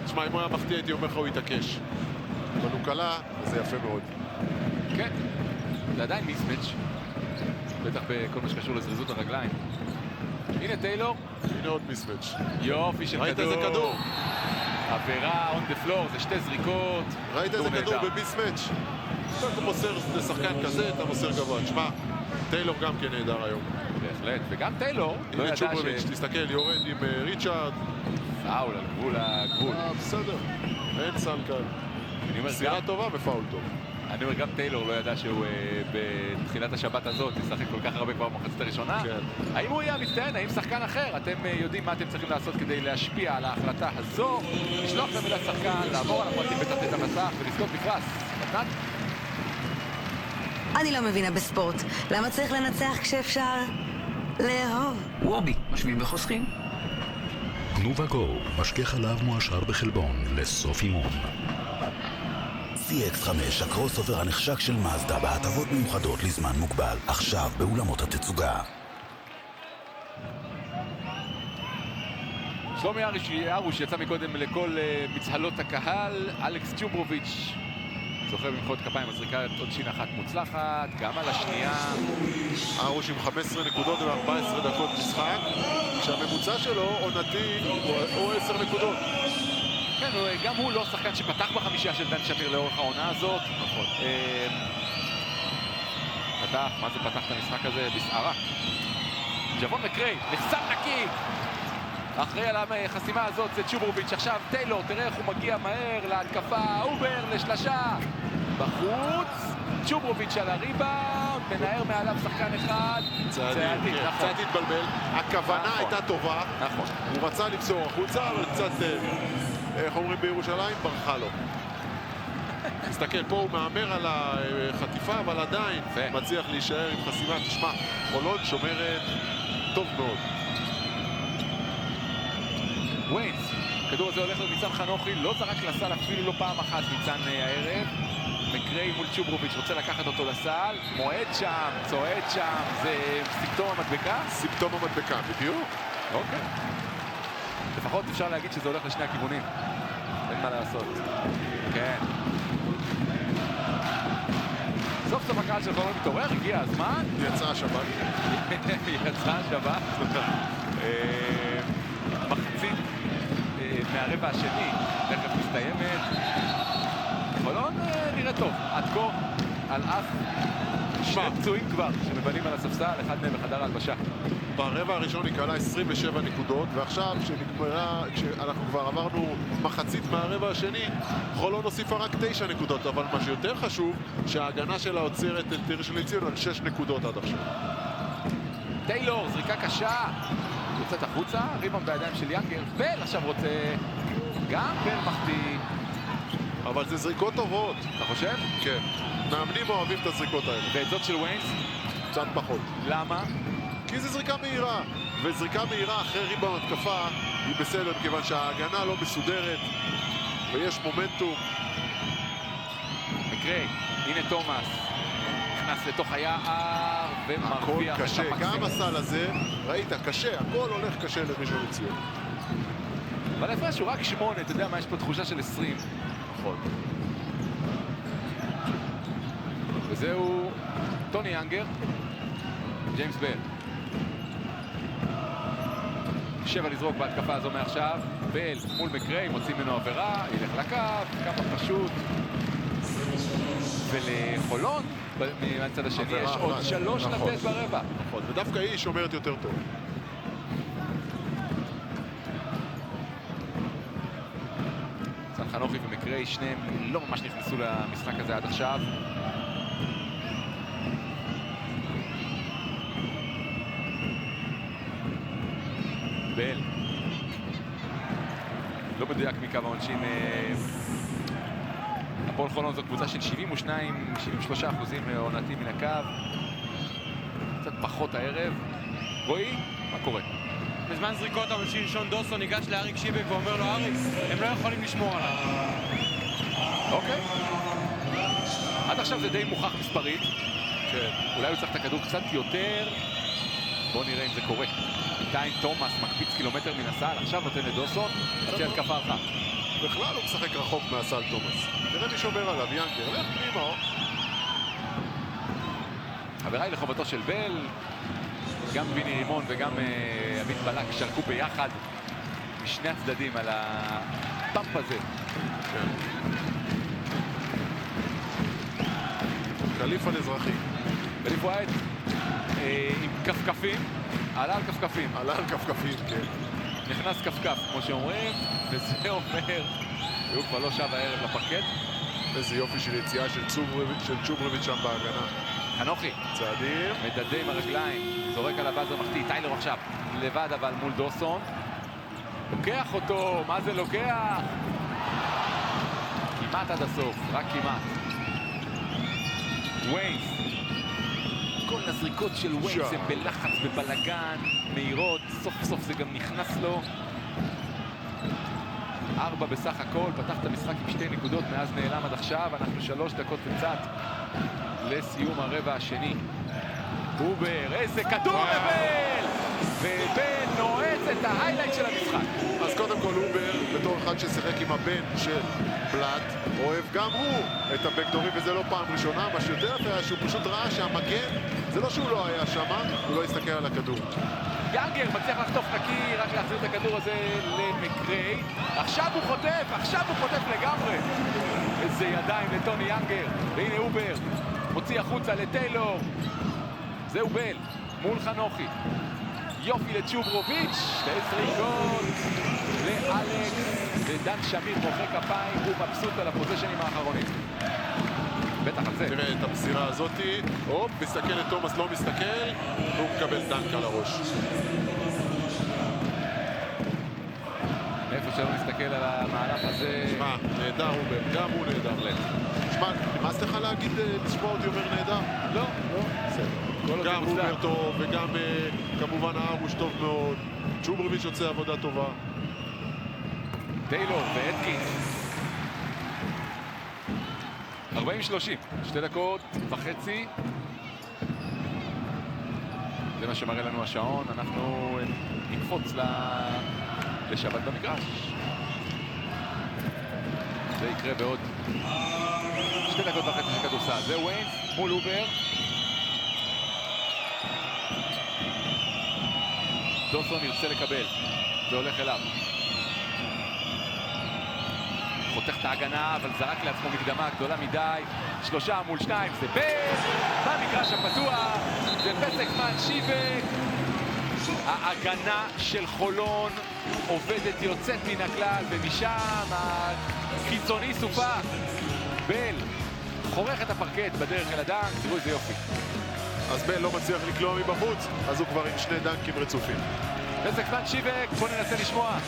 תשמע, אם הוא היה מחטיא הייתי אומר לך הוא יתעקש. אבל הוא קלה, זה יפה מאוד. כן, זה עדיין מיסמץ', בטח בכל מה שקשור לזריזות הרגליים. הנה טיילור. הנה עוד מיסמץ'. יופי של כדור. ראית איזה כדור? עבירה on the floor, זה 2 זריקות. ראית איזה כדור במיסמץ'? אתה מוסר לשחקן כזה, אתה מוסר גבוה. תשמע, טיילור גם כן נהדר היום. בהחלט, וגם טיילור לא ידע צ'וברוביץ', תסתכל, יורד עם ריצ'ארד. פאול על גבול. בסדר, אין סל כאן. מסירה טובה ופאול טוב. אני אומר, גם טיילור לא ידע שהוא בתחילת השבת הזאת ישחק כל כך הרבה כבר במחצית הראשונה. כן. האם הוא יהיה המצטיין? האם שחקן אחר? אתם יודעים מה אתם צריכים לעשות כדי להשפיע על ההחלטה הזו, לשלוח למילה שחקן, לעבור על הפרטים בתחתית המסך ולזכות בפרס. מתנת? אני לא מבינה בספורט. למה צריך לנצח כשאפשר לאהוב? וובי, משווים וחוסכים. תנובה גו, משקה חלב מועשר בחלבון לסוף אימון. CX5, הקרוס אובר הנחשק של מאזדה בהטבות מיוחדות לזמן מוגבל, עכשיו באולמות התצוגה. שלומי ארוש יצא מקודם לכל מצהלות הקהל. אלכס צ'וברוביץ' זוכה במחיאות כפיים, מזריקה עוד שין אחת מוצלחת, גם על השנייה. ארוש עם 15 נקודות ו-14 דקות משחק, שהממוצע שלו עונתי הוא 10 נקודות. כן, גם הוא לא שחקן שפתח בחמישייה של דן שמיר לאורך העונה הזאת. נכון. מה זה פתח את המשחק הזה? בסערה. ג'וון מקריי, נחסם נקי! אחרי על החסימה הזאת זה צ'וברוביץ'. עכשיו טיילור, תראה איך הוא מגיע מהר להתקפה. אובר לשלשה. בחוץ. צ'וברוביץ' על הריבאונד, מנער מעליו שחקן אחד. צעדית, כן, נכון. קצת התבלבל. הכוונה נכון. הייתה טובה. נכון. הוא רצה למסור החוצה, אבל קצת, איך אומרים בירושלים, ברחה לו. תסתכל, פה הוא מאמר על החטיפה, אבל עדיין מצליח להישאר עם חסימה. תשמע, חולון שומרת טוב מאוד. וויינס, הכדור הזה הולך לניצן חנוכי, לא זרק לסל אפילו לא פעם אחת ניצן הערב. מקריי מול צ'וברוביץ' רוצה לקחת אותו לסל, מועד שם, צועד שם, זה סימפטום המדבקה? סימפטום המדבקה, בדיוק. אוקיי. לפחות אפשר להגיד שזה הולך לשני הכיוונים. אין מה לעשות. כן. סוף סוף הקהל של חולון מתעורר, הגיע הזמן. יצא השבת. יצא השבת. מחצית מהרבע השני, תכף מסתיימת. חולון נראה טוב. עד כה, על אף שני פצועים כבר, שמבלים על הספסל, אחד מהם בחדר ההלבשה. ברבע הראשון היא קלה 27 נקודות, ועכשיו כשאנחנו כבר עברנו מחצית מהרבע השני, חולון הוסיפה רק 9 נקודות, אבל מה שיותר חשוב, שההגנה שלה עוצרת את ראשון לציון על 6 נקודות עד עכשיו. טיילור, זריקה קשה, יוצאת החוצה, ריבאונד בידיים של יאנגר, בל עכשיו רוצה, גם בל מחטיא. אבל זה זריקות טובות. אתה חושב? כן. מאמנים אוהבים את הזריקות האלה. ואת זאת של וויינס? קצת פחות. למה? כי זה זריקה מהירה, וזריקה מהירה אחרי ריבאונד התקפה היא בסדר, מכיוון שההגנה לא מסודרת ויש מומנטום. מקריי, הנה תומאס, נכנס לתוך היער ומרוויח את קשה, המקסימום. גם הסל הזה, ראית, קשה, הכל הולך קשה לראשון לציון. אבל ההפרש הוא רק 8, אתה יודע מה, יש פה תחושה של 20. נכון. וזהו טוני יאנגר, ג'יימס בל. 7 לזרוק בהתקפה הזו מעכשיו. בל מול מקריי, מוציא ממנו עבירה, ילך לקו, כמה פשוט. ולחולון, מהצד השני, יש עוד 3 לתת ברבע. נכון, ודווקא היא שומרת יותר טוב. ניצן חנוכי ומקריי, שניהם לא ממש נכנסו למשחק הזה עד עכשיו. בל. לא מדויק מקו העונשין. הפועל חולון זו קבוצה של 72-73% עונתי מן הקו. קצת פחות הערב. רועי, מה קורה? בזמן זריקות העונשין שון דוסון ניגש לאריק שיבק ואומר לו, אריק, הם לא יכולים לשמור עליו. אוקיי. עד עכשיו זה די מוכח מספרית. כן. אולי הוא צריך את הכדור קצת יותר. בואו נראה אם זה קורה. בינתיים תומאס מקפיץ קילומטר מן הסל, עכשיו נותן לדוסון, חצי התקפה אחת. בכלל הוא משחק רחוק מהסל תומאס. תראה מי שומר עליו, יאנגר, לך פנימה. חברה היא לחובתו של בל, גם ויני רימון וגם עמית בלק שלקו ביחד משני הצדדים על הפאמפ הזה. קליף על אזרחי. קליף ווייט עם כפכפים, עלה על כפכפים. עלה על כפכפים, כן. נכנס כפכף, כמו שאומרים, וזה אומר, והוא כבר לא שב הערב לפרקט. איזה יופי של יציאה של צ'וברוביץ' שם בהגנה. חנוכי. צעדים. מדדה עם הרגליים, זורק על הבאזר מחטיא, טיילר עכשיו, לבד אבל מול דוסון. לוקח אותו, מה זה לוקח? כמעט עד הסוף, רק כמעט. וויינס. כל הזריקות של וויינס הם בלחץ, בבלגן, מהירות, סוף סוף זה גם נכנס לו. 4 בסך הכל, פתח את המשחק עם 2 נקודות, מאז נעלם עד עכשיו, אנחנו 3 דקות וקצת לסיום הרבע השני. אובר, איזה כדור לבל! ובל נועץ את ההיילייט של המשחק. אז קודם כל אובר, בתור אחד ששיחק עם הבן של בלאט, אוהב גם הוא את הבקדורים, וזה לא פעם ראשונה. מה שיותר יפה היה שהוא פשוט ראה שהמגן, זה לא שהוא לא היה שם, הוא לא הסתכל על הכדור. יאנגר מצליח לחטוף נקי, רק להחזיר את הכדור הזה למקריי. עכשיו הוא חוטף לגמרי. איזה ידיים לטוני יאנגר. והנה אובר, מוציא החוצה לטיילור. זהו בל, מול חנוכי. יופי לצ'וברוביץ', שתי זריקות לאלכס, ודן שמיר מוחא כפיים, הוא מבסוט על הפוזיישנים האחרונים. בטח על זה. תראה את המסירה הזאתי, הופ, מסתכל לתומאס, לא מסתכל, והוא מקבל דנק על הראש. איפה שלא נסתכל על המהלך הזה... שמע, נהדר אובר, גם הוא נהדר. שמע, נמאס לך להגיד, לשמוע אותי אומר נהדר? לא, בסדר. גם אובר טוב, וגם כמובן הארוש טוב מאוד. צ'וברוביץ' יוצא עבודה טובה. טיילור ואטקינס. 40-30, 2 דקות וחצי. זה מה שמראה לנו השעון, אנחנו נקפוץ לשבת במגרש. זה יקרה בעוד 2 דקות וחצי של כדורסל. זה וויינס מול אובר. דוסון ירצה לקבל, זה הולך אליו. חותך את ההגנה, אבל זרק לעצמו מקדמה גדולה מדי. 3 מול 2, זה במגרש הפתוח, זה פסקמן שיבק. ההגנה של חולון עובדת, יוצאת מן הכלל, ומשם הקיצוני סופה. בל חורך את הפרקט בדרך אל הדנק, תראו איזה יופי. אז בל לא מצליח לקלוע מבחוץ, אז הוא כבר עם 2 דנקים רצופים. פסקמן שיבק, בוא ננסה לשמוע.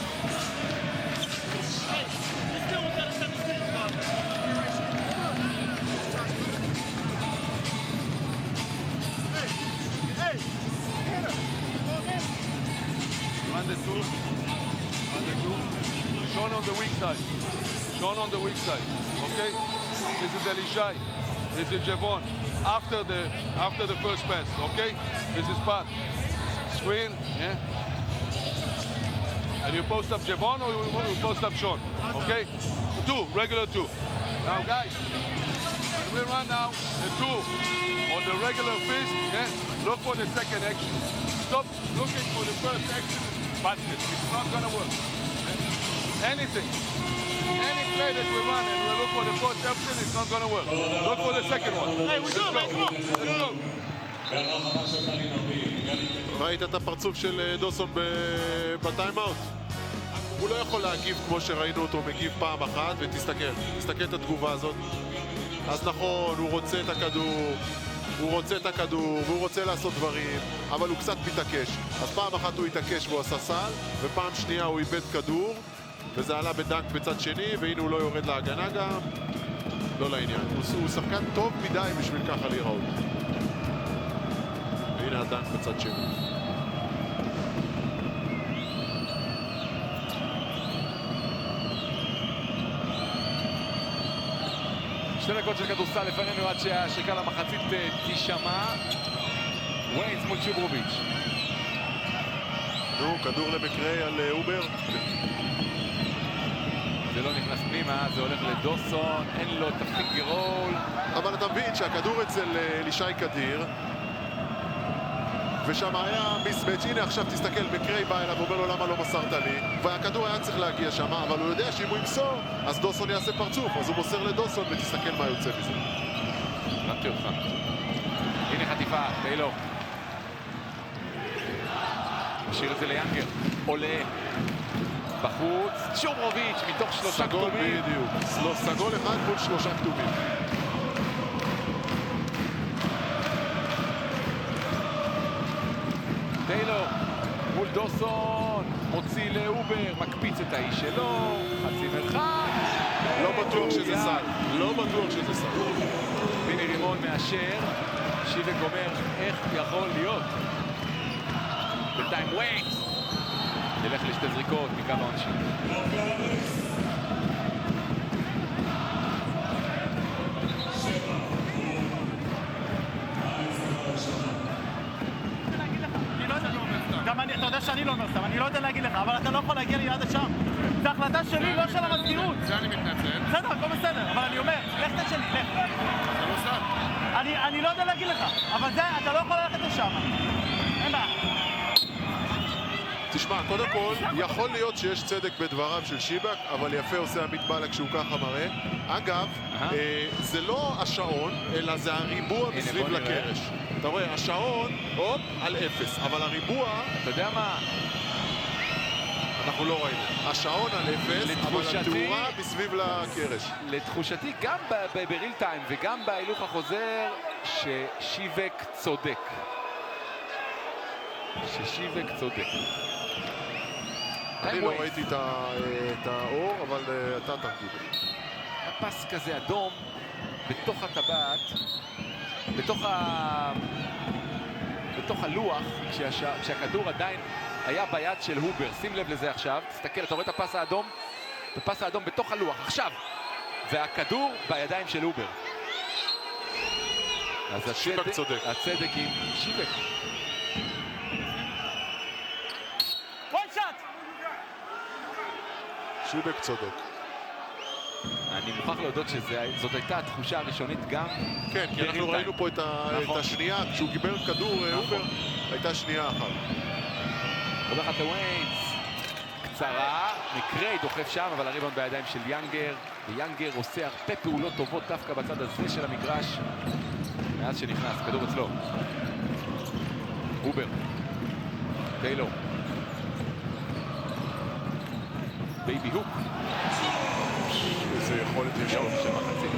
Sean on the weak side. Sean on the weak side. Okay? This is Elishai. This is Javon. After the first pass. Okay? This is Pat. Screen. Yeah? And you post up Javon or you post up Sean. Okay? 2. Regular 2. Now guys, when we run now, the 2 on the regular fist. Yeah? Look for the second action. Stop looking for the first action. Basket. It's not gonna work. Anything. Any play that we run and we look for the first option, it's not gonna work. Look for the second one. Hey, we do it, man. Come on. Let's go. ראית את הפרצוף של דוסון בטיימאוט? הוא לא יכול להגיב כמו שראינו אותו מגיב פעם אחת, תסתכל את התגובה הזאת. אז נכון, הוא רוצה את הכדור, והוא רוצה לעשות דברים, אבל הוא קצת מתעקש. אז פעם אחת הוא התעקש והוא עשה סל, ופעם שנייה הוא איבד כדור, וזה עלה בדנק בצד שני, והנה הוא לא יורד להגנה גם. לא לעניין. הוא שחקן טוב מדי בשביל ככה להיראות. והנה הדנק בצד שני. שתי דקות של כדורסל לפנינו עד שהשריקה למחצית תישמע. וויינס מול צ'וברוביץ'. נו, כדור למקרי על אובר. זה לא נכנס פנימה, זה הולך לדוסון, אין לו את הפיגרול. אבל אתה מבין שהכדור אצל אלישי קדיר, ושם היה מיסמץ'. הנה עכשיו תסתכל, מקרי בא אליו ואומר לו למה לא מסרת לי, והכדור היה צריך להגיע שם, אבל הוא יודע שאם הוא ימסור אז דוסון יעשה פרצוף, אז הוא מוסר לדוסון ותסתכל מה יוצא מזה. הבנתי אותך. הנה חטיפה, טיילור משאיר את זה ליאנגר, עולה בחוץ, צ'וברוביץ' מתוך 3 סגול כתומים. בדיוק, לא, סגול אחד מול 3 כתומים. טיילור מול דוסון, מוציא לאובר, מקפיץ את האיש שלו, חצי מרחק. לא בטוח שזה סל, לא בטוח שזה סל. פיני רימון מאשר, שיבק אומר איך יכול להיות. בינתיים וויינס ילך לשתי זריקות מקו העונשין. אתה יודע שאני לא אומר סתם, אני לא יודע להגיד לך, אבל אתה לא יכול להגיע לי עד השם. זו החלטה שלי, לא של המזכירות. זה אני מתנצל. בסדר, הכל בסדר, אבל אני אומר, לך תצא שלי, לך. זה לא סתם. אני לא יודע להגיד לך, אבל זה, אתה לא יכול ללכת לשם. אין בעיה. תשמע, קודם כל, יכול להיות שיש צדק בדבריו של שיבק, אבל יפה עושה עמית בלק כשהוא ככה מראה. אגב, זה לא השעון, אלא זה הריבוע מסביב לקרש. אתה רואה, השעון, הופ, על 0, אבל הריבוע... אתה יודע מה? אנחנו לא ראינו. השעון על 0, אבל התאורה מסביב לקרש. לתחושתי, גם בריל טיים וגם בהילוך החוזר, ששיבק צודק. אני לא ראיתי את האור, אבל אתה תרגיל. הפס כזה אדום בתוך הטבעת, בתוך הלוח, כשהכדור עדיין היה ביד של הובר. שים לב לזה עכשיו, תסתכל, אתה רואה את הפס האדום? הפס האדום בתוך הלוח, עכשיו! והכדור בידיים של הובר. אז שיבק צודק. הצדק עם שיבק. שיבק צודק. אני מוכרח להודות שזאת הייתה התחושה הראשונית גם... כן, כי אנחנו ראינו פה את השנייה, כשהוא קיבל כדור, הובר, הייתה שנייה אחת. הולכת לוויינס, קצרה, מקרי דוחף שם, אבל הריבאונד בידיים של יאנגר, ויאנגר עושה הרבה פעולות טובות דווקא בצד הזה של המגרש, מאז שנכנס, כדור אצלו. הובר, טיילור. בייבי הוק. איזה יכולת יש לו. של מחצית.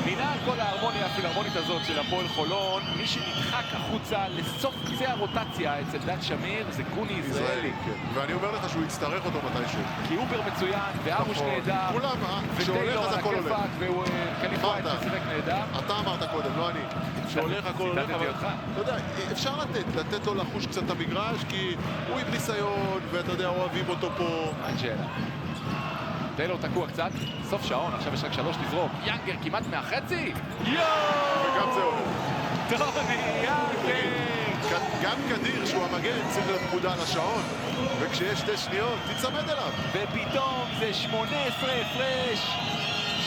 מינה על כל ההרמוניה הפילהרמונית הזאת של הפועל חולון, מי שנדחק החוצה לסוף קצה הרוטציה אצל דן שמיר זה גוני ישראלי. כן. ואני אומר לך שהוא יצטרך אותו מתישהו. כי אובר מצוין, וארוש נהדר, כולם, כשהולך אז הכל הולך. וקליפאית ששיחק נהדר. אתה אמרת קודם, לא אני. כשהולך הכל הולך, אבל אתה יודע, אפשר לתת לו לחוש קצת את המגרש, כי הוא עם ניסיון, ואתה יודע, אוהבים אותו פה. אין שאלה. טיילור תקוע קצת, סוף שעון, עכשיו יש רק 3 לזרוק. יאנגר כמעט מהחצי! וגם זה הולך. טוני יאנגר! גם קדיר, שהוא המגן, צריך להיות מודע לשעון, וכשיש 2 שניות, תצמד אליו. ופתאום זה 18 הפרש.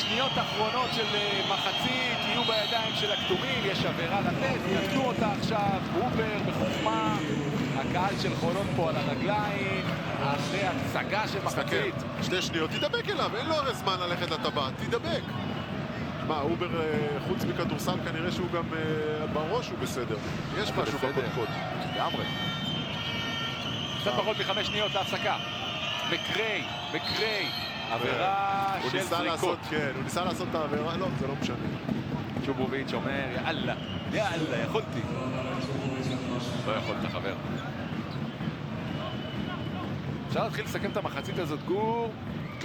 שניות אחרונות של מחצית, יהיו בידיים של הכתומים, יש עבירה לתת, נתנו אותה עכשיו, הובר בחוכמה. הקהל של חולון פה על הרגליים, אחרי הצגה של מחצית. 2 שניות, תדבק אליו, אין לו הרי זמן ללכת לטבעת, תדבק. מה, הובר חוץ מכדורסל כנראה שהוא גם בראש הוא בסדר. יש משהו בקודקוד. לגמרי. קצת פחות מ5 שניות להפסקה. מקרי. עבירה של זריקות. כן, הוא ניסה לעשות את העבירה, לא, זה לא משנה. צ'ובוביץ' אומר, יאללה, יכולתי. לא יכולת, חבר. אפשר להתחיל לסכם את המחצית הזאת, גור.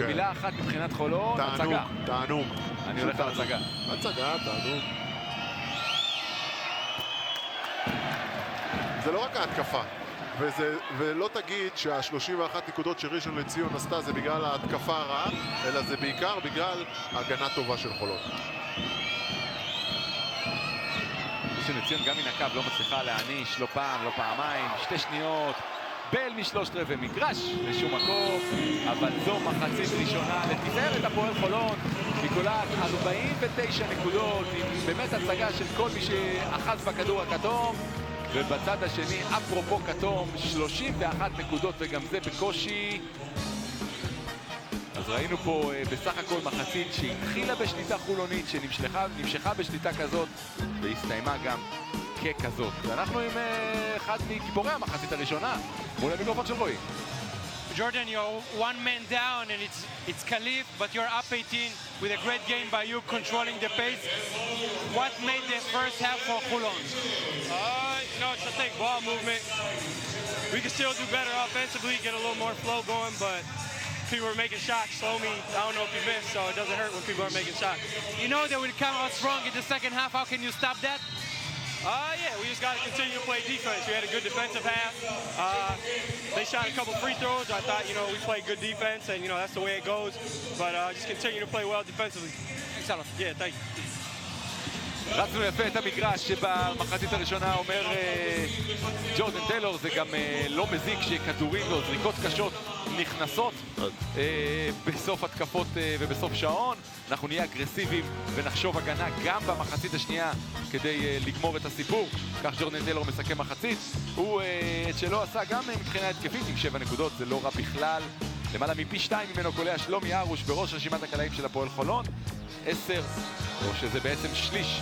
מילה אחת מבחינת חולון, הצגה. תענוג. אני הולך על הצגה. תענוג. זה לא רק ההתקפה. ולא תגיד שה31 נקודות שראשון לציון עשתה זה בגלל ההתקפה הרעה, אלא זה בעיקר בגלל הגנה טובה של חולון. ראשון לציון גם מן הקו לא מצליחה להעניש, לא פעם, לא פעמיים, 2 שניות. בל מ3/4 מגרש לשום מקום, אבל זו מחצית ראשונה לתפארת הפועל חולון. ניקולת 49 נקודות עם באמת הצגה של כל מי שאחז בכדור הכתום, ובצד השני, אפרופו כתום, 31 נקודות וגם זה בקושי. אז ראינו פה בסך הכל מחצית שהתחילה בשליטה חולונית, שנמשכה בשליטה כזאת והסתיימה גם ככזאת. ואנחנו עם אחד מגיבורי המחצית הראשונה מול המיקרופון של רועי. Jordan, you're 1 man down and it's Khalif, but you're up 18 with a great game by you controlling the pace. What made the first half for Khulon? Just I think ball movement. We can still do better offensively, get a little more flow going, but people are making shots. Slow me, I don't know if you missed, so it doesn't hurt when people are making shots. You know they will come out strong in the second half. How can you stop that? Yeah, we just got to continue to play defense. We had a good defensive half. They shot a couple free throws. I thought, we played good defense, and, that's the way it goes. But just continue to play well defensively. Excellent. Yeah, thank you. רצנו יפה את המגרש שבמחצית הראשונה אומר ג'ורדן טיילור, זה גם לא מזיק שכדורים או זריקות קשות נכנסות בסוף התקפות ובסוף שעון. אנחנו נהיה אגרסיביים ונחשוב הגנה גם במחצית השנייה כדי לגמור את הסיפור. כך ג'ורדן טיילור מסכם מחצית. הוא את שלא עשה גם מבחינה התקפית עם 7 נקודות, זה לא רע בכלל. למעלה מפי 2 ממנו קולע שלומי ארוש בראש רשימת הקלעים של הפועל חולון. 10, או שזה בעצם שליש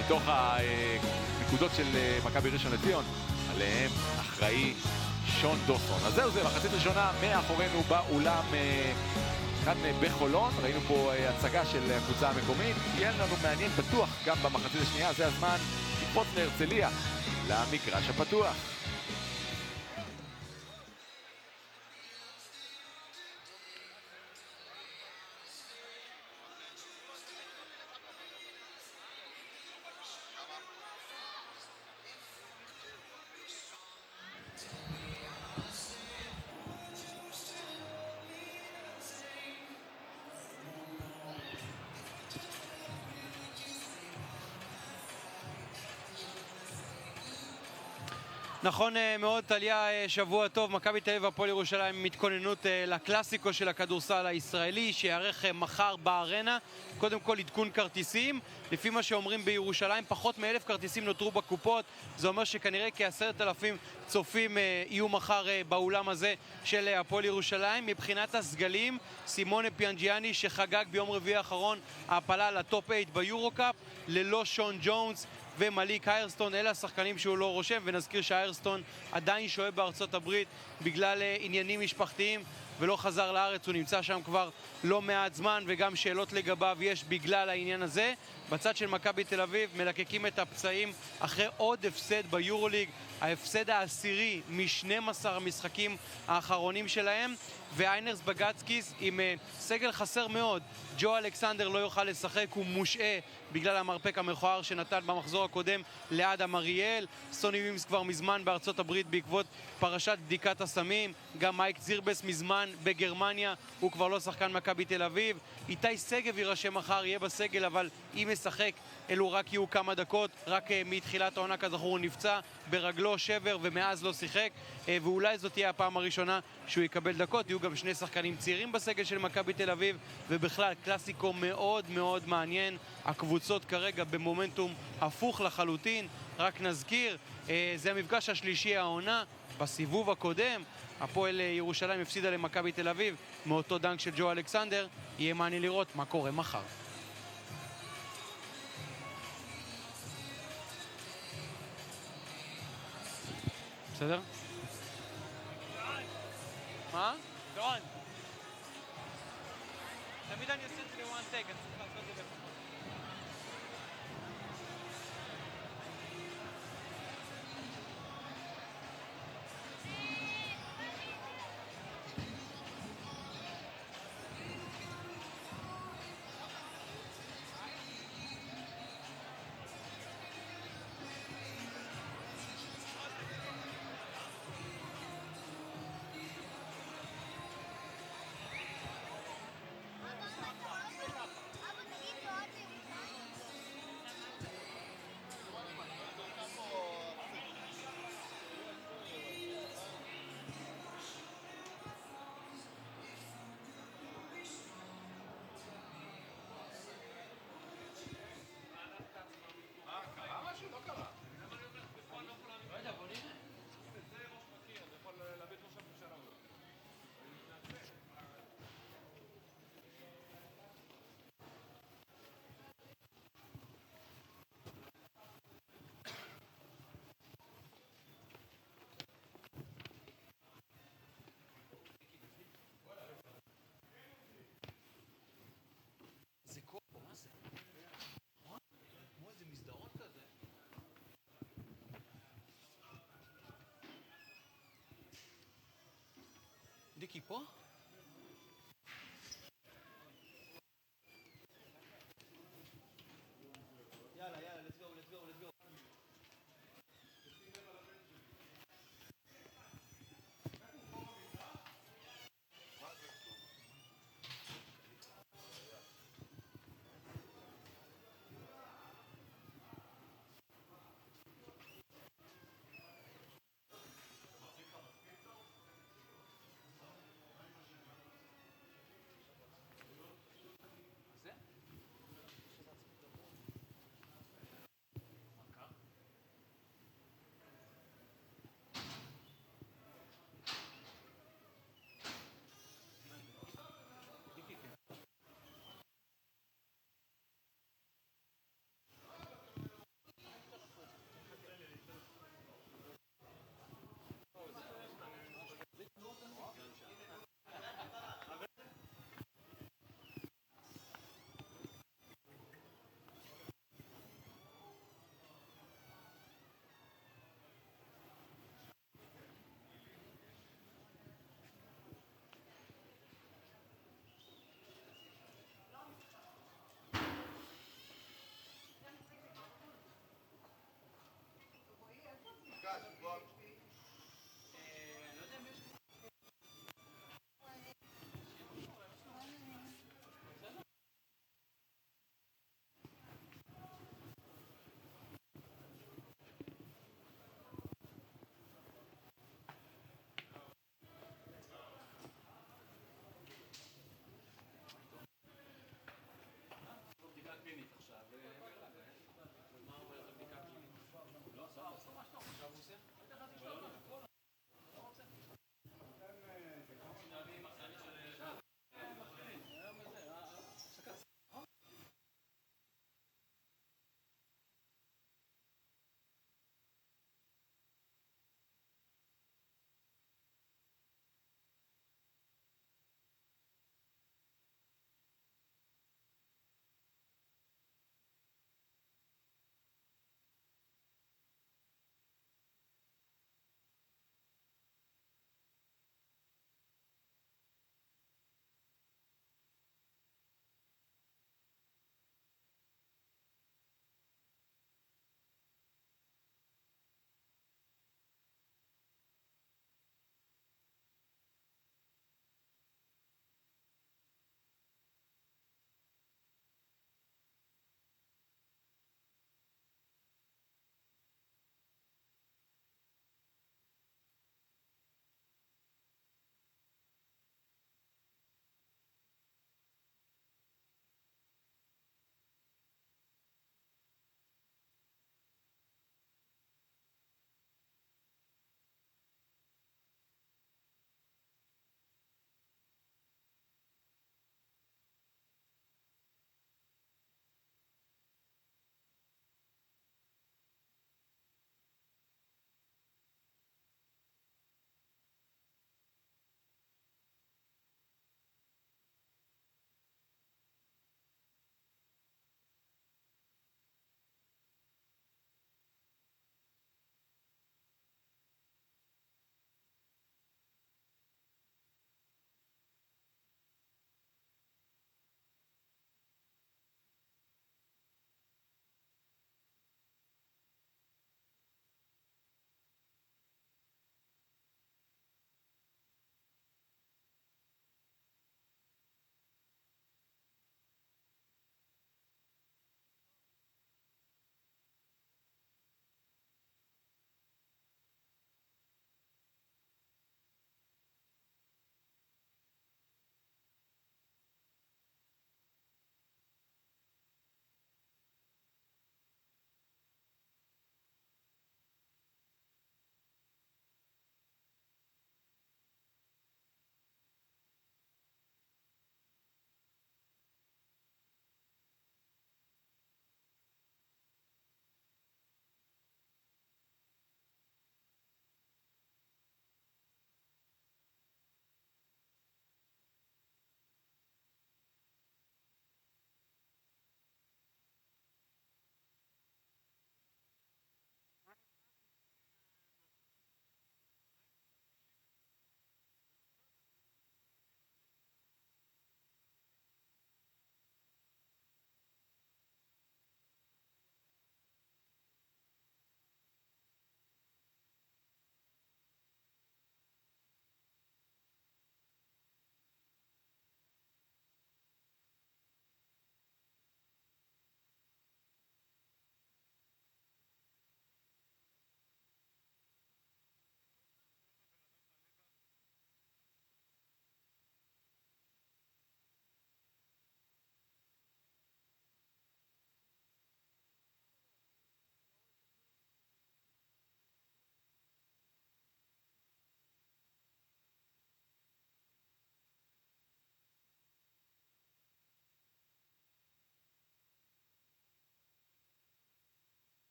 מתוך הנקודות של מכבי ראשון לציון, עליהם אחראי שון דוסון. אז זהו זה, מחצית ראשונה מאחורינו באולם כאן בחולון. ראינו פה הצגה של הקבוצה המקומית. יהיה לנו מעניין בטוח גם במחצית השנייה. זה הזמן לקפוץ להרצליה, למגרש הפתוח. נכון מאוד, טליה, שבוע טוב. מכבי תל אביב והפועל ירושלים מתכוננות לקלאסיקו של הכדורסל הישראלי שיערך מחר בארנה. קודם כל עדכון כרטיסים, לפי מה שאומרים בירושלים פחות מ1,000 כרטיסים נותרו בקופות. זה אומר שכנראה כ10,000 צופים יהיו מחר באולם הזה של הפועל ירושלים. מבחינת הסגלים, סימונה פיאנג'יאני שחגג ביום רביעי האחרון העפלה לטופ 8 ביורו-קאפ, ללא שון ג'ונס ומליק איירסטון, אלה השחקנים שהוא לא רושם. ונזכיר שאיירסטון עדיין שוהה בארצות הברית בגלל עניינים משפחתיים ולא חזר לארץ, הוא נמצא שם כבר לא מעט זמן וגם שאלות לגביו יש בגלל העניין הזה. בצד של מכבי תל אביב מלקקים את הפצעים אחרי עוד הפסד ביורוליג, ההפסד העשירי מ-12 המשחקים האחרונים שלהם, ואיינרס בגצקיס עם סגל חסר מאוד. ג'ו אלכסנדר לא יוכל לשחק, הוא מושעה בגלל המרפק המכוער שנתן במחזור הקודם לאדם אריאל. סוני וימס כבר מזמן בארצות הברית בעקבות פרשת בדיקת הסמים. גם מייק זירבס מזמן בגרמניה, הוא כבר לא שחקן מכבי תל אביב. איתי שגב יירשם מחר, יהיה בסגל, אבל אם ישחק אלו רק יהיו כמה דקות. רק מתחילת העונה כזכור הוא נפצע ברגלו שבר ומאז לא שיחק, ואולי זאת תהיה הפעם הראשונה שהוא יקבל דקות. יהיו גם 2 שחקנים צעירים בסגל של מכבי תל אביב, ובכלל קלאסיקו מאוד מאוד מעניין. הקבוצות כרגע במומנטום הפוך לחלוטין. רק נזכיר, זה המפגש השלישי העונה. בסיבוב הקודם הפועל ירושלים הפסידה למכבי תל אביב מאותו דנק של ג'ו אלכסנדר. יהיה מעניין לראות מה קורה מחר. בסדר? מה? דורון. תמיד אני עושה את זה ל-one take, אני צריך לעשות את זה בפחות. דיקי פה? יאללה, let's go.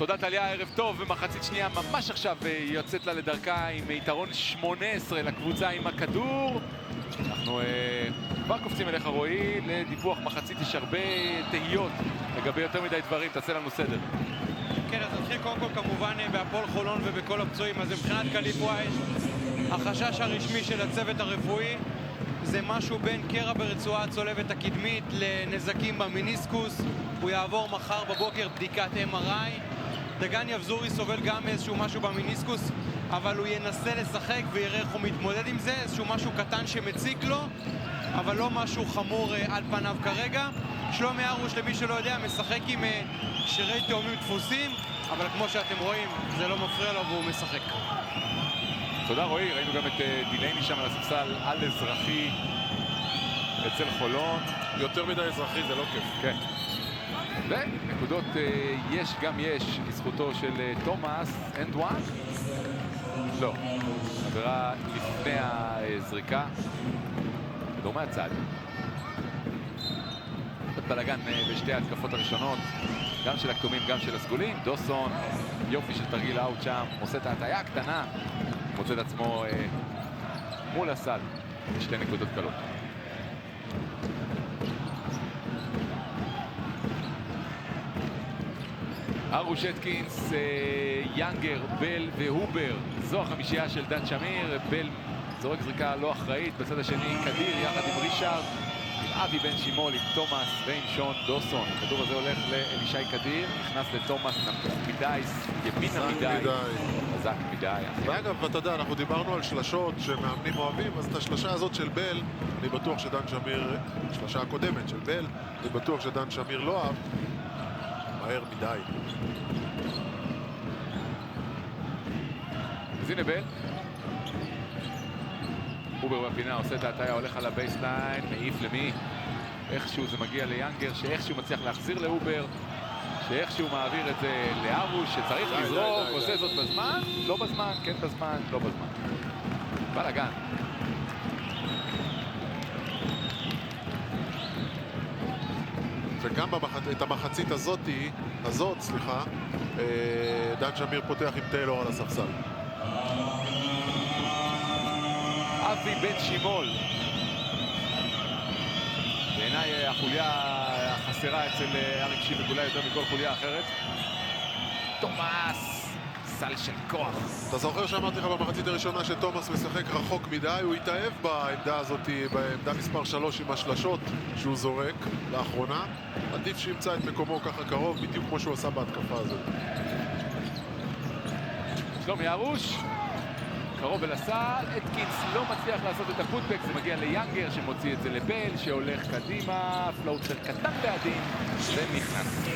תודה טליה, ערב טוב, ומחצית שנייה ממש עכשיו יוצאת לה לדרכה עם יתרון 18 לקבוצה עם הכדור. אנחנו כבר קופצים אליך רועי, לדיווח מחצית יש הרבה תהיות לגבי יותר מדי דברים, תעשה לנו סדר. כן, אז נתחיל קודם כל כמובן בהפועל חולון ובכל הפצועים. אז מבחינת קליף ווייט, החשש הרשמי של הצוות הרפואי זה משהו בין קרע ברצועה הצולבת הקדמית לנזקים במיניסקוס. הוא יעבור מחר בבוקר בדיקת MRI. דגן יבזורי סובל גם איזשהו משהו במיניסקוס, אבל הוא ינסה לשחק ויראה איך הוא מתמודד עם זה, איזשהו משהו קטן שמציק לו, אבל לא משהו חמור על פניו כרגע. שלומי ארוש, למי שלא יודע, משחק עם שרירי תאומים דפוסים, אבל כמו שאתם רואים, זה לא מפריע לו והוא משחק. תודה רועי, ראינו גם את דילייני שם על הספסל, על אזרחי אצל חולון. יותר מדי אזרחי זה לא כיף. כן. ונקודות יש גם יש לזכותו של תומאס. אנד וואן? לא. עבירה לפני הזריקה. כדור מהצד. עוד בלגן בשתי ההתקפות הראשונות, גם של הכתומים, גם של הסגולים. דוסון, יופי של תרגיל אאוט שם, עושה את ההטיה הקטנה, מוצא את עצמו מול הסל, בשתי נקודות קלות. ארוש אטקינס, יאנגר, בל והובר, זו החמישייה של דן שמיר. בל זורק זריקה לא אחראית, בצד השני קדיר יחד עם רישארד, עם אבי בן שימול, עם תומאס ועם שון דוסון. הכדור הזה הולך לאלישי קדיר, נכנס לתומאס, נמוך מדי, ימינה מדי, חזק מדי. ואגב, אתה יודע, אנחנו דיברנו על שלשות שמאמנים אוהבים, אז את השלשה הזאת של בל, אני בטוח שדן שמיר, השלשה הקודמת של בל, אני בטוח שדן שמיר לא אהב, מהר מדי. אז הנה בל. הובר בפינה עושה את ההטיה, הולך על הבייסליין, מעיף למי? איכשהו זה מגיע ליאנגר, שאיכשהו מצליח להחזיר להובר, שאיכשהו מעביר את זה לארוש, שצריך לזרוק, עושה זאת בזמן, לא בזמן, כן בזמן, לא בזמן. בלגן. וגם את המחצית הזאת, דן שמיר פותח עם טיילור על הספסל. אבי בן שימול, בעיניי החוליה החסרה אצל אריק שיב אולי יותר מכל חוליה אחרת. תומאס, סל של כוח. אתה זוכר שאמרתי לך במחצית הראשונה שתומאס משחק רחוק מדי? הוא התאהב בעמדה הזאת, בעמדה מספר 3 עם השלשות שהוא זורק לאחרונה. עדיף שימצא את מקומו ככה קרוב, בדיוק כמו שהוא עשה בהתקפה הזאת. שלומי ארוש קרוב אל הסל, אטקינס לא מצליח לעשות את הפוטבק, זה מגיע ליאנגר שמוציא את זה לבל, שהולך קדימה, פלאוצר קטן בעדין, ונכנס.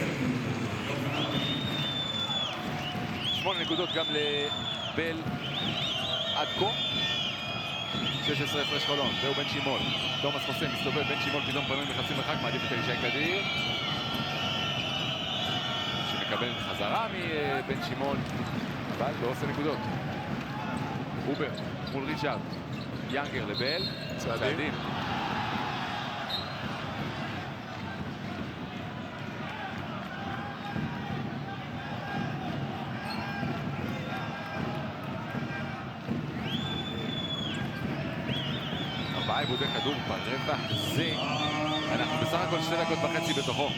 8 נקודות גם לבל עד כה. 16 הפרש חולון, זהו בן שימול. תומאס חוסם מסתובב, בן שימול פתאום פנוי מחצי מרחק, מעדיף את אלישי קדיר, שמקבל חזרה מבן שימול, אבל לא עושה נקודות. הובר מול ריצ'ארד, יאנגר לבל, צעדים. ארבעה עיבודי כדור ברבע זה. אנחנו בסך הכל 2 דקות וחצי בתוכו.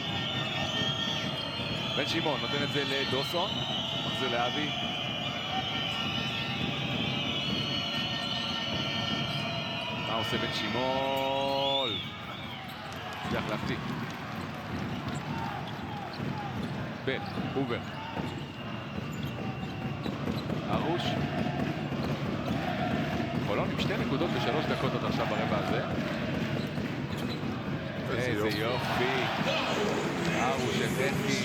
בן שמעון נותן את זה לדוסון, מחזיר לאבי. מה עושה בן שמעון? הצליח להפתיע. בן, הובר. ארוש. חולון עם 2 נקודות ב3 דקות עד עכשיו ברבע הזה. איזה יופי. ארוש אטקינס.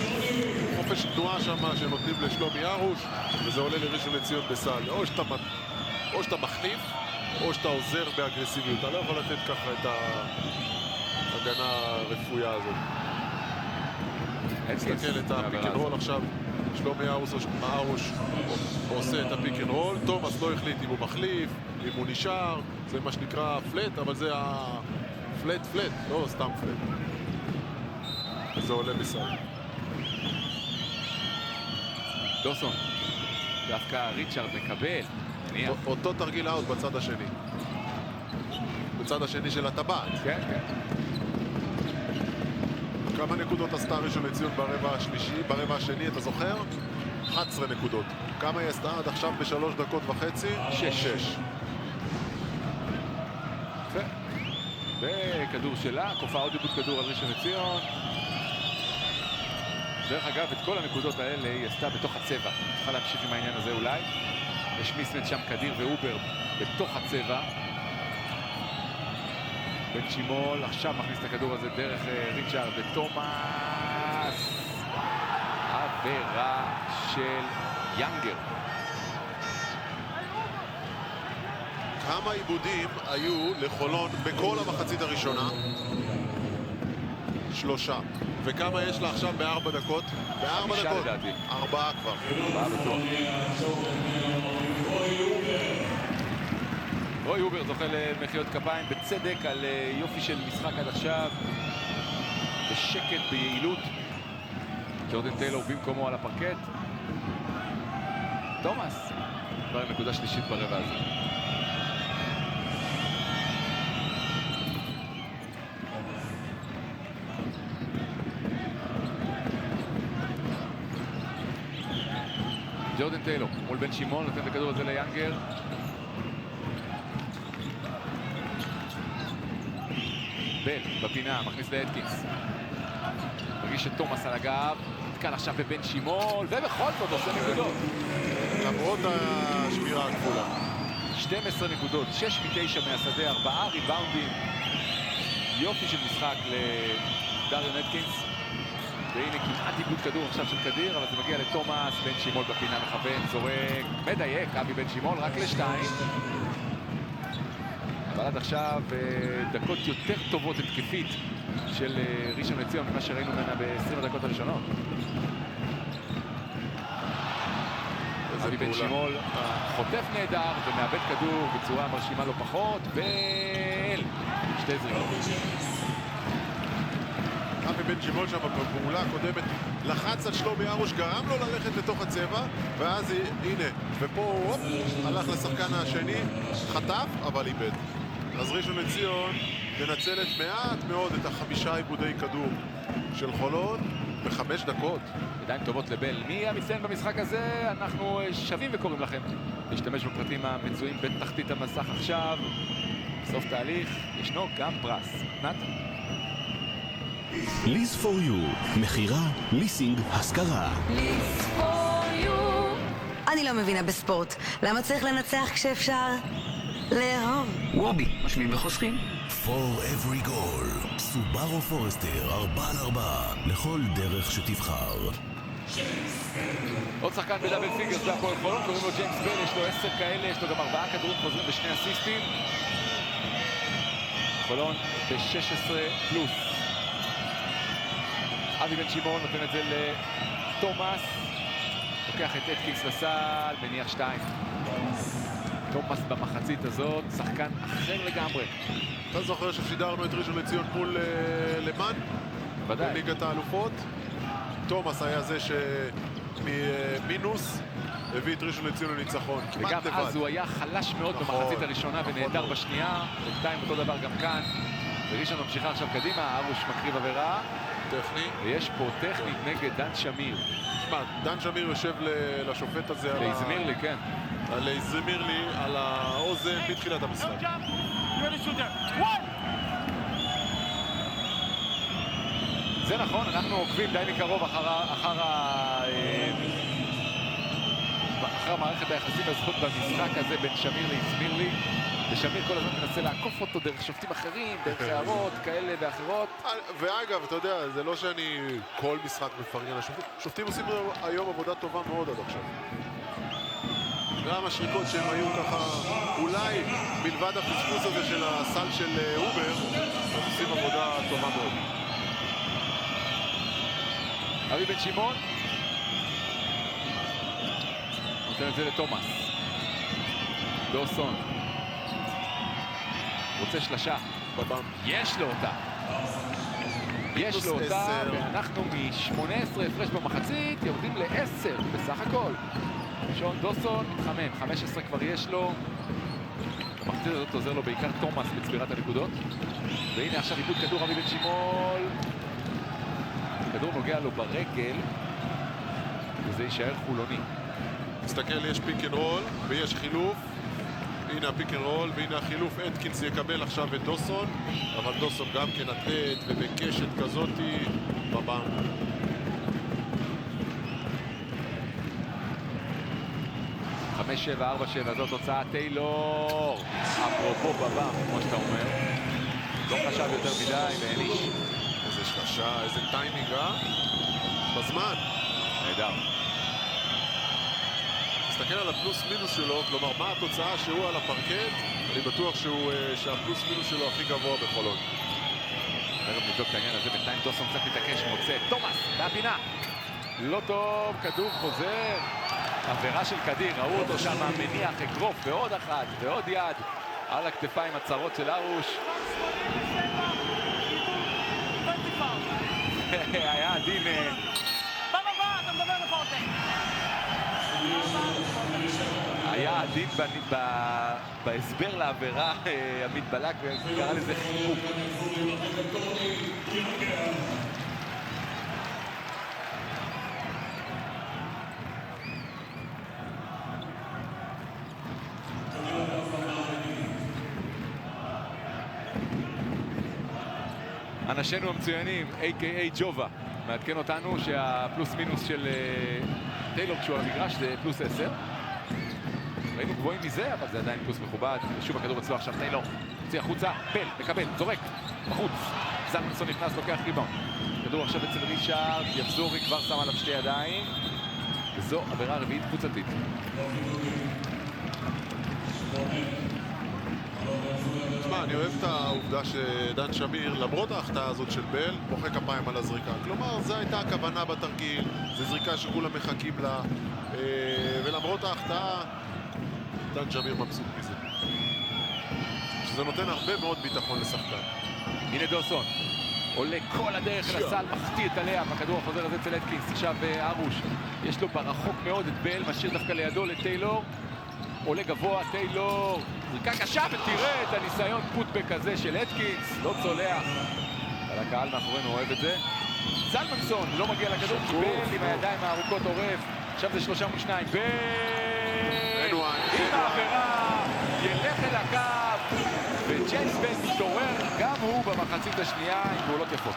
חופש תנועה שם שנותנים לשלומי ארוש, וזה עולה לראשון לציון בסל. או שאתה מחליף, או שאתה עוזר באגרסיביות. אתה לא יכול לתת ככה את ההגנה הרפויה הזאת. תסתכל את הפיק אנד רול עכשיו. שלומי ארוש עושה את הפיק אנד רול. תומאס לא החליט אם הוא מחליף, אם הוא נשאר. זה מה שנקרא פלט, אבל זה הפלט, לא סתם פלט. וזה עולה בסל. דוסון. דווקא ריצ'ארד מקבל. אותו תרגיל אאוט בצד השני. בצד השני של הטבעת. כן, כן. כמה נקודות עשתה ראשון לציון ברבע השני, אתה זוכר? 11 נקודות. כמה היא עשתה עד עכשיו ב3 דקות וחצי? 6. וכדור שלה, קופה עוד עיבוד כדור על ראשון לציון. דרך אגב, את כל הנקודות האלה היא עשתה בתוך הצבע. צריכה להמשיך עם העניין הזה אולי. יש מיסמנט שם קדיר ואובר בתוך הצבע. בן שימול עכשיו מכניס את הכדור הזה דרך ריצ'ארד ותומאס. עבירה של יאנגר. כמה עיבודים היו לחולון בכל המחצית הראשונה? 3. וכמה יש לה עכשיו ב4 דקות? ב4 דקות. 4 כבר. 4 בטוח. רוי אובר זוכה למחיאות כפיים בצדק על יופי של משחק עד עכשיו. בשקט, ביעילות. ג'ורדן טיילור במקומו על הפרקט. תומאס כבר נקודה שלישית ברבע הזה. ג'ורדן טיילור מול בן שימון, נותן את הכדור הזה ליאנגר. בל בפינה, מכניס לאטקינס. מרגיש את תומאס על הגב, נתקל עכשיו בבן שימון, ובכל זאת עושה נקודות. למרות השמירה הכפולה. 12 נקודות, 6 מ-9 מהשדה, 4 ריבאונדים. יופי של משחק לדריון אטקינס. והנה כמעט עיבוד כדור עכשיו של קדיר, אבל זה מגיע לתומאס, בן שימול בפינה מכוון, זורק, מדייק, אבי בן שימול רק ל2. אבל עד עכשיו דקות יותר טובות התקפית של ראשון לציון ממה שראינו ממנה ב-20 הדקות הראשונות. אבי בן שימול חוטף נהדר ומאבד כדור בצורה מרשימה לא פחות, שתי זריקות. אבי בן שימול שם בפעולה הקודמת לחץ על שלומי ארוש, גרם לו ללכת לתוך הצבע, ואז הנה, ופה הלך לשחקן השני, חטף אבל איבד. אז ראשון לציון מנצלת מעט מאוד את 5 עיבודי כדור של חולון ב5 דקות. ידיים טובות לבל. מי המצטיין במשחק הזה? אנחנו שווים וקוראים לכם להשתמש בפרטים המצויים בתחתית המסך עכשיו. בסוף תהליך ישנו גם פרס. נת? ליז פור יו, מחירה, ליסינג, השכרה. ליז פור יו. אני לא מבינה בספורט. למה צריך לנצח כשאפשר לאהוב? וובי, משמיעים וחוסכים. For every goal, סובארו פורסטר 4x4, לכל דרך שתבחר. עוד שחקן בדאבל פיגרס בהפועל חולון, קוראים לו ג'יימס בל, יש לו 10 כאלה, יש לו גם 4 כדורים חוזרים ב2 אסיסטים. חולון ב16 פלוס. אבי בן שימון נותן את זה לתומאס, לוקח את אטקינס לסל, מניח 2. תומאס במחצית הזאת, שחקן אחר לגמרי. אתה זוכר ששידרנו את ראשון לציון מול למן? ודאי. בליגת האלופות. תומאס היה זה שמינוס הביא את ראשון לציון לניצחון. וגם אז הוא היה חלש מאוד במחצית הראשונה ונהדר בשנייה. בינתיים אותו דבר גם כאן. וראשון ממשיכה עכשיו קדימה, ארוש מקריב עבירה. טכני. ויש פה טכנית נגד דן שמיר. תשמע, דן שמיר יושב לשופט הזה על להזמיר כן. להזמיר לי על האוזן מתחילת המשחק. זה נכון, אנחנו עוקבים די מקרוב אחר מערכת היחסים הזאת במשחק הזה בין שמיר להזמיר לי. ושמיר כל הזמן מנסה לעקוף אותו דרך שופטים אחרים, דרך הערות כאלה ואחרות. ואגב, אתה יודע, זה לא שאני כל משחק מפרגן לשופטים. שופטים עושים היום עבודה טובה מאוד עד עכשיו. גם השריקות שהם היו ככה, אולי מלבד הפספוס הזה של הסל של אובר, עושים עבודה טובה מאוד. אבי בן שימון נותן את זה לתומאס. דוסון רוצה שלשה. יש לו אותה. יש לו אותה, ואנחנו מ-18 הפרש במחצית, יורדים ל-10 בסך הכל. שון דוסון מתחמם, 15 כבר יש לו. המחצית הזאת עוזר לו בעיקר תומאס בצבירת הנקודות. והנה עכשיו איבוד כדור רבי בן שימול. הכדור נוגע לו ברגל, וזה יישאר חולוני. תסתכל, יש פיק אנד רול ויש חילוף. הנה הפיק אנד רול והנה החילוף. אטקינס יקבל עכשיו את דוסון, אבל דוסון גם כן אתלט ובקשת כזאתי בבם. חמש, 7, 4, 7, זאת תוצאה. טיילור, אפרופו בבם, כמו שאתה אומר, לא חשב יותר מדי והעניש. איזה שלשה, איזה טיימינג, בזמן. נהדר. תסתכל על הפלוס מינוס שלו, כלומר מה התוצאה שהוא על הפרקט, אני בטוח שהפלוס מינוס שלו הכי גבוה בחולון. תכף נבדוק את העניין הזה, בינתיים דוסון קצת מתעקש, מוצא תומאס מהפינה. לא טוב, כדור חוזר. עבירה של קדיר, ראו אותו שם מניח אגרוף ועוד אחת ועוד יד על הכתפיים הצרות של ארוש. היה עדין. היה עדין בהסבר לעבירה עמית בלק, וקרא לזה חיבוק. אנשינו המצוינים, a.k.a. ג'ובה, מעדכן אותנו שהפלוס מינוס של טיילור כשהוא על המגרש זה פלוס 10. ראינו גבוהים מזה, אבל זה עדיין פלוס מכובד. שוב הכדור אצלו עכשיו, טיילור יוצא החוצה, בל, מקבל, זורק, בחוץ. זלמנסון נכנס, לוקח ריבאונד. כדור עכשיו אצל ריצ'ארד, יפזורי כבר שם עליו שתי ידיים. וזו עבירה רביעית קבוצתית. תשמע, אני אוהב את העובדה שדן שמיר, למרות ההחטאה הזאת של בל, מוחא כפיים על הזריקה. כלומר, זו הייתה הכוונה בתרגיל, זו זריקה שכולם מחכים לה, ולמרות ההחטאה, דן שמיר מבסוט מזה. שזה נותן הרבה מאוד ביטחון לשחקן. הנה דוסון, עולה כל הדרך לסל, מחטיא את עליה, והכדור החוזר הזה אצל אטקינס. עכשיו ארוש, יש לו ברחוק מאוד את בל, משאיר דווקא לידו לטיילור. עולה גבוה, טיילור, זריקה קשה, ותראה את הניסיון פוטבק הזה של אטקינס, לא צולח. אבל הקהל מאחורינו אוהב את זה. זלמנסון לא מגיע לכדור, קיבל עם הידיים הארוכות עורף. עכשיו זה 3 מול 2. בל! עם העבירה, ילך אל הקו, וג'יימס בל מתעורר גם הוא במחצית השנייה עם פעולות יפות.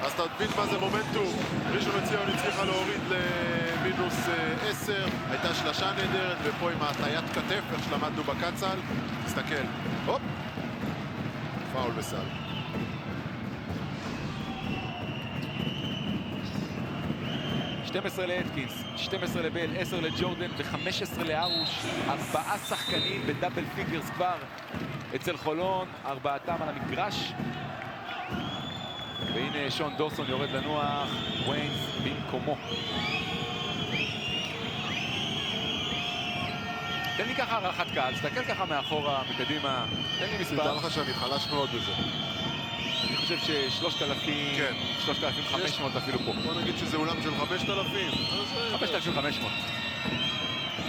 אז אתה מבין מה זה מומנטום. ראשון לציון הצליחה להוריד למינוס 10, הייתה שלשה נהדרת, ופה עם ההטיית כתף, איך שלמדנו בקצל. תסתכל, הופ, פאול בסל. ,12 לאטקינס, 12 לבל, 10 לג'ורדן ו-15 לארוש. 4 שחקנים בדאבל פיגרס כבר אצל חולון, 4 על המגרש. והנה שון דוסון יורד לנוח, וויינס במקומו. תן לי ככה הערכת קהל, תסתכל ככה מאחורה, מקדימה, תן לי מספר. תדע לך שאני חלש מאוד בזה. אני חושב ש3,000, כן. 3,500 אפילו פה. בוא נגיד שזה אולם של 5,000. 5,500.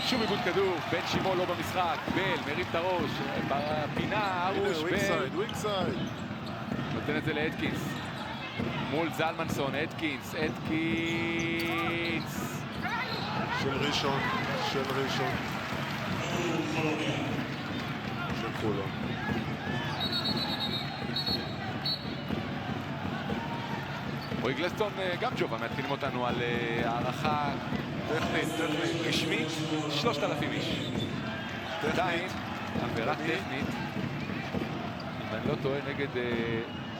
שוב איבוד כדור, בן שימול לא במשחק, בל, מרים את הראש, בפינה, ארוש, בל. ווינג סייד. נותן את זה לאטקינס. מול זלמנסון, אטקינס. של ראשון. של חולון. רועי גלסטון, גם ג'ובה, מעדכנים אותנו על הערכה טכנית, רשמית, 3,000 איש. עדיין, עבירה טכנית, אם אני לא טועה, נגד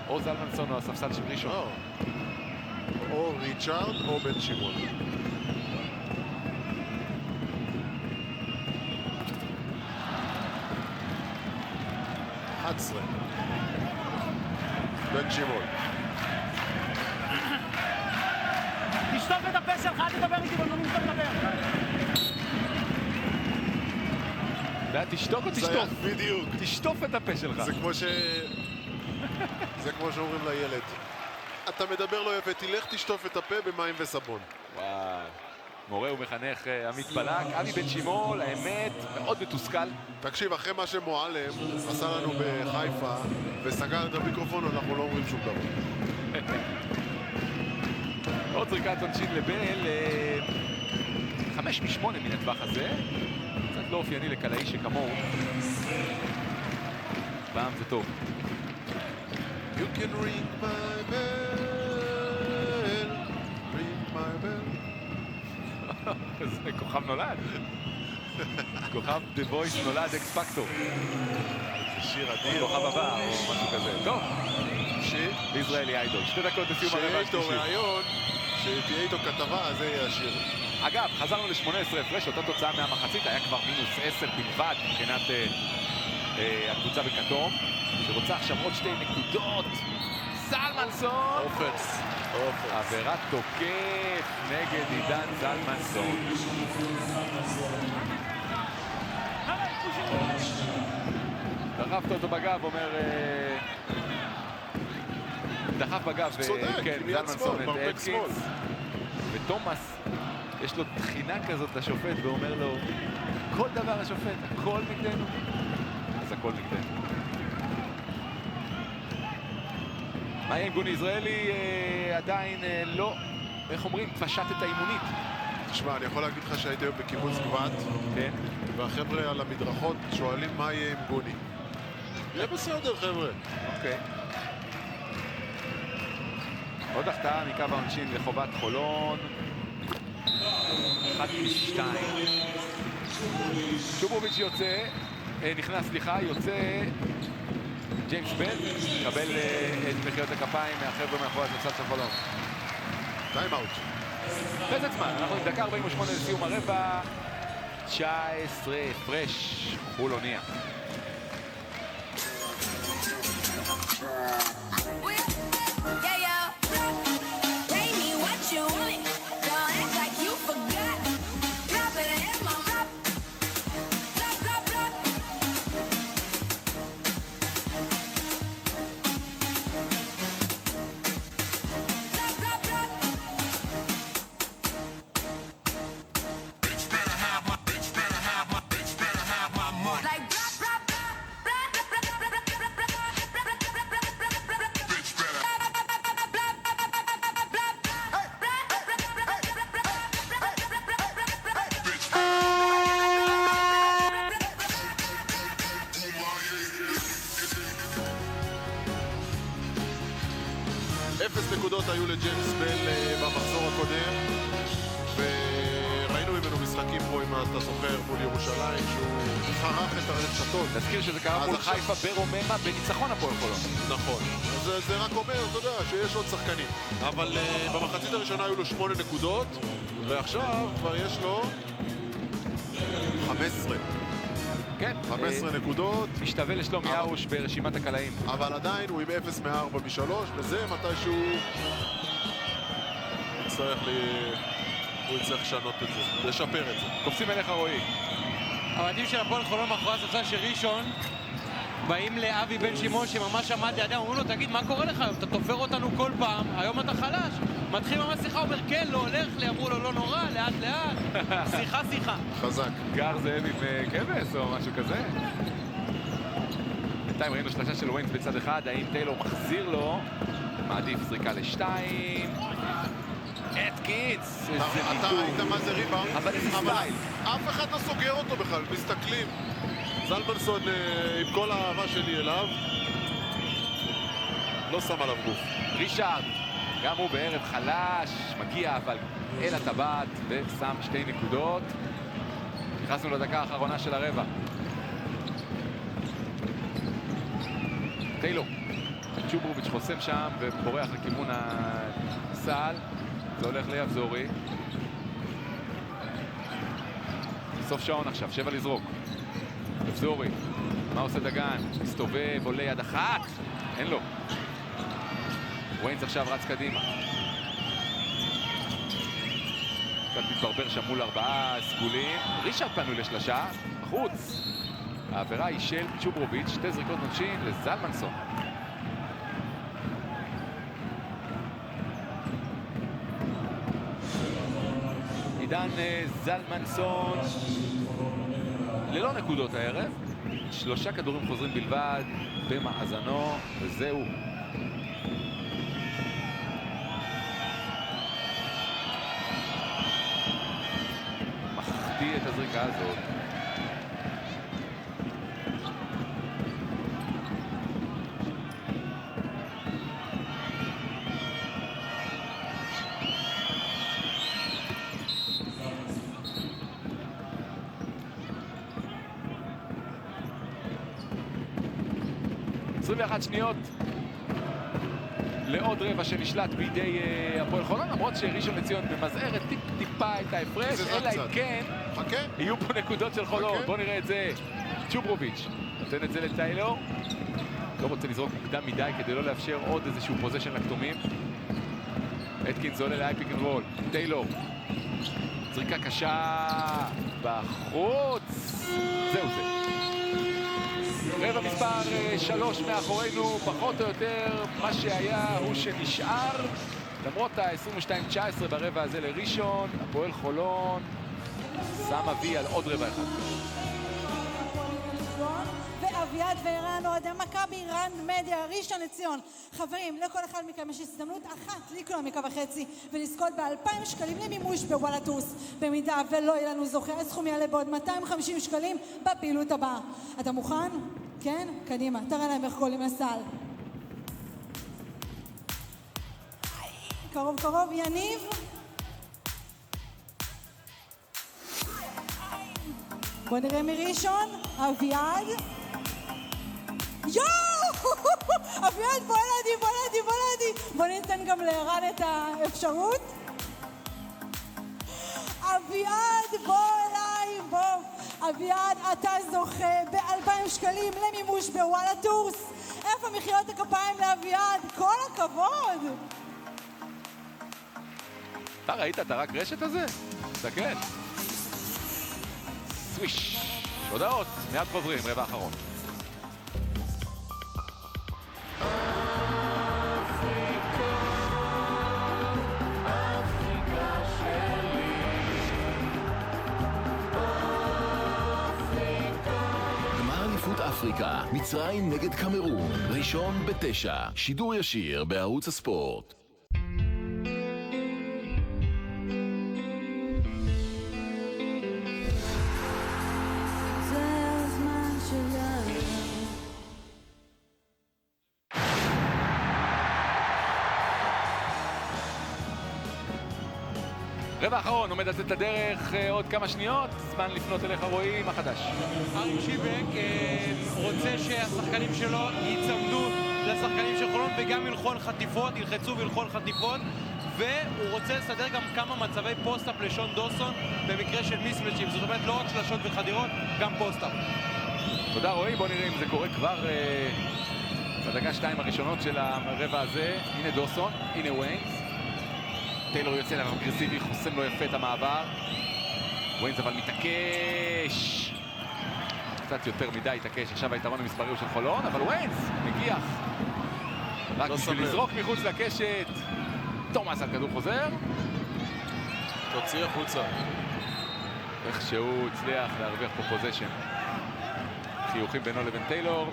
או זלמנסון או הספסל של ראשון. או ריצ'ארד או בן שמעון. בן שמעון. תשטוף את הפה שלך, אל תדבר איתי בנאום שאתה מדבר. תשתוק או תשטוף? בדיוק. תשטוף את הפה שלך. זה כמו שאומרים לילד. אתה מדבר לא יפה, תלך תשטוף את הפה במים וסבון. וואו. מורה ומחנך עמית פלק, אבי בן שמעון, האמת, מאוד מתוסכל. תקשיב, אחרי מה שמועלם עשה לנו בחיפה וסגר את המיקרופון, אנחנו לא אומרים שום דבר. עוד זריקת עונשין לבל, 5 מ-8 מן הטווח הזה. קצת לא אופייני לקלעי שכמוהו. פעם זה טוב. You can ring my bell, ring my bell. זה כוכב נולד. כוכב The Voice נולד אקס פקטור. זה שיר אדיר. כוכב הבא או משהו כזה. טוב. בישראלי איידול. 2 דקות לסיום הרבע השלישי. שיהיה איתו ראיון, שתהיה איתו כתבה, זה יהיה השיר. אגב, חזרנו ל-18 הפרש, אותה תוצאה מהמחצית, היה כבר מינוס 10 בלבד מבחינת הקבוצה בכתום, שרוצה עכשיו עוד 2 נקודות. זלמנסון! אופס. עבירת תוקף נגד עידן זלמנסון. דחפת אותו בגב, אומר... דחף בגב, כן, זלמנסון את אדקינס. ותומאס, יש לו תחינה כזאת לשופט ואומר לו, כל דבר השופט, הכל נגדנו. אז הכל נגדנו. מה יהיה עם גוני יזרעאלי? עדיין לא, איך אומרים, פשט את האימונית. תשמע, אני יכול להגיד לך שהייתי היום בקיבוץ גבת, כן. והחבר'ה על המדרכות שואלים מה יהיה עם גוני. יהיה בסדר, חבר'ה. אוקיי. עוד החטאה מקו העונשין לחובת חולון. 1-2. צ'ובוביץ' יוצא, נכנס, סליחה, יוצא ג'יימס בן, קבל את מחיאות הכפיים מהחבר'ה מאחורי הספסל של חולון. טיים אאוט. פסק זמן, אנחנו עם דקה 48 לסיום הרבע. 19 הפרש, חולוניה. נקודות היו לג'יימס בל במחזור הקודם, וראינו ממנו משחקים פה, אם אתה זוכר, מול ירושלים, שהוא חרך את הרשתות. נזכיר שזה קרה מול חיפה ברוממה בניצחון הפועל חולון. נכון. זה רק אומר, אתה יודע, שיש עוד שחקנים. אבל במחצית הראשונה היו לו 8 נקודות, ועכשיו כבר יש לו 15. כן. 15 נקודות. משתווה לשלומי ארוש ברשימת הקלעים. אבל עדיין הוא עם 0 מ-4 מ-3, וזה מתישהו הוא יצטרך לשנות את זה, לשפר את זה. קופצים אליך רועי. האוהדים של הפועל חולון מאחורי הספסל של ראשון באים לאבי בן שמעון שממש עמד לידם, אומרים לו, תגיד, מה קורה לך היום? אתה תופר אותנו כל פעם, היום אתה חלש. מתחיל ממש שיחה, אומר, כן, לא הולך לי, אמרו לו, לא נורא, לאט לאט. שיחה. חזק. גר זאב עם כבש או משהו כזה. בינתיים ראינו שלושה של וויינס בצד אחד, האם טיילור מחזיר לו, מעדיף זריקה ל2. אדקינס, איזה אתה ניתור. ראית מה זה ריבאונד? אבל איזה סטייל. אף אחד לא סוגר אותו בכלל, מסתכלים. זלמנסון, עם כל האהבה שלי אליו, לא שם עליו גוף. רישארד, גם הוא בערב חלש, מגיע אבל אל הטבעת ושם 2 נקודות. נכנסנו לדקה האחרונה של הרבע. טיילור, צ'וברוביץ' חוסם שם ובורח לכיוון הסל. זה הולך ליבזורי. סוף שעון עכשיו, 7 לזרוק. יבזורי, מה עושה דגן? מסתובב, עולה יד אחת. אין לו. וויינס עכשיו רץ קדימה. קצת מתברבר שם מול 4 סגולים. רישארד פנו לשלשה, בחוץ. העבירה היא של צ'וברוביץ', 2 זריקות עונשין לזלמנסון. עידן זלמנסון ללא נקודות הערב, 3 כדורים חוזרים בלבד במאזנו, וזהו. מחטיא את הזריקה הזאת. שניות לעוד רבע שנשלט בידי הפועל חולון, למרות שראשון לציון ממזערת טיפה את ההפרש, אלא אם כן יהיו פה נקודות של חולון. בואו נראה את זה. צ'וברוביץ' נותן את זה לטיילור, לא רוצה לזרוק מוקדם מדי כדי לא לאפשר עוד איזשהו פוזיישן לכתומים. אטקינס עולה לאייפיק אנד רול, טיילור, זריקה קשה בחוץ, זהו זה. רבע מספר 3 מאחורינו, פחות או יותר מה שהיה הוא שנשאר, למרות ה-22-19 ברבע הזה לראשון. הפועל חולון שמה וי על עוד רבע אחד. ואביעד וערן אוהדי מכבי רן מדיה ראשון לציון. חברים, לכל אחד מכם יש הזדמנות אחת לקנות מקו החצי ולזכות ב2,000 שקלים למימוש בוואלה טוס. במידה ולא יהיה לנו זוכה, הסכום יעלה בעוד 250 שקלים בפעילות הבאה. אתה מוכן? כן? קדימה, תראה להם איך גולים לסל. קרוב קרוב, יניב. בוא נראה מראשון, אביעד. יואו! אביעד, בוא לידי. בוא ניתן גם לערן את האפשרות. אביעד, בוא אליי, בוא. אביעד, אתה זוכה ב2,000 שקלים למימוש בוואלה טורס. איפה מחיאות הכפיים לאביעד? כל הכבוד! אתה ראית את הרק רשת הזה? תסתכל. סוויש. הודעות, מיד חוזרים, רבע אחרון. אפריקה, מצרים נגד קמרון, ראשון ב9, שידור ישיר בערוץ הספורט. רבע האחרון עומד לצאת לדרך, עוד כמה שניות, זמן לפנות אליך רועי, מה חדש? ארי שיבק רוצה שהשחקנים שלו ייצמדו לשחקנים של חולון וגם ילחצו וילכו על חטיפות, והוא רוצה לסדר גם כמה מצבי פוסט-אפ לשון דוסון במקרה של מיסמצ'ים, זאת אומרת לא רק שלשות וחדירות, גם פוסט-אפ. תודה רועי, בוא נראה אם זה קורה כבר בדקה 2 הראשונות של הרבע הזה. הנה דוסון, הנה וויינס. טיילור יוצא אליו אגרסיבי, חוסם לו יפה את המעבר. וויינס אבל מתעקש. קצת יותר מדי התעקש. עכשיו היתרון המספרי הוא של חולון, אבל וויינס מגיח. רק בשביל לזרוק מחוץ לקשת. תומאס על כדור חוזר. תוציא החוצה. איך שהוא הצליח להרוויח פה פוזיישן. חיוכים בינו לבין טיילור.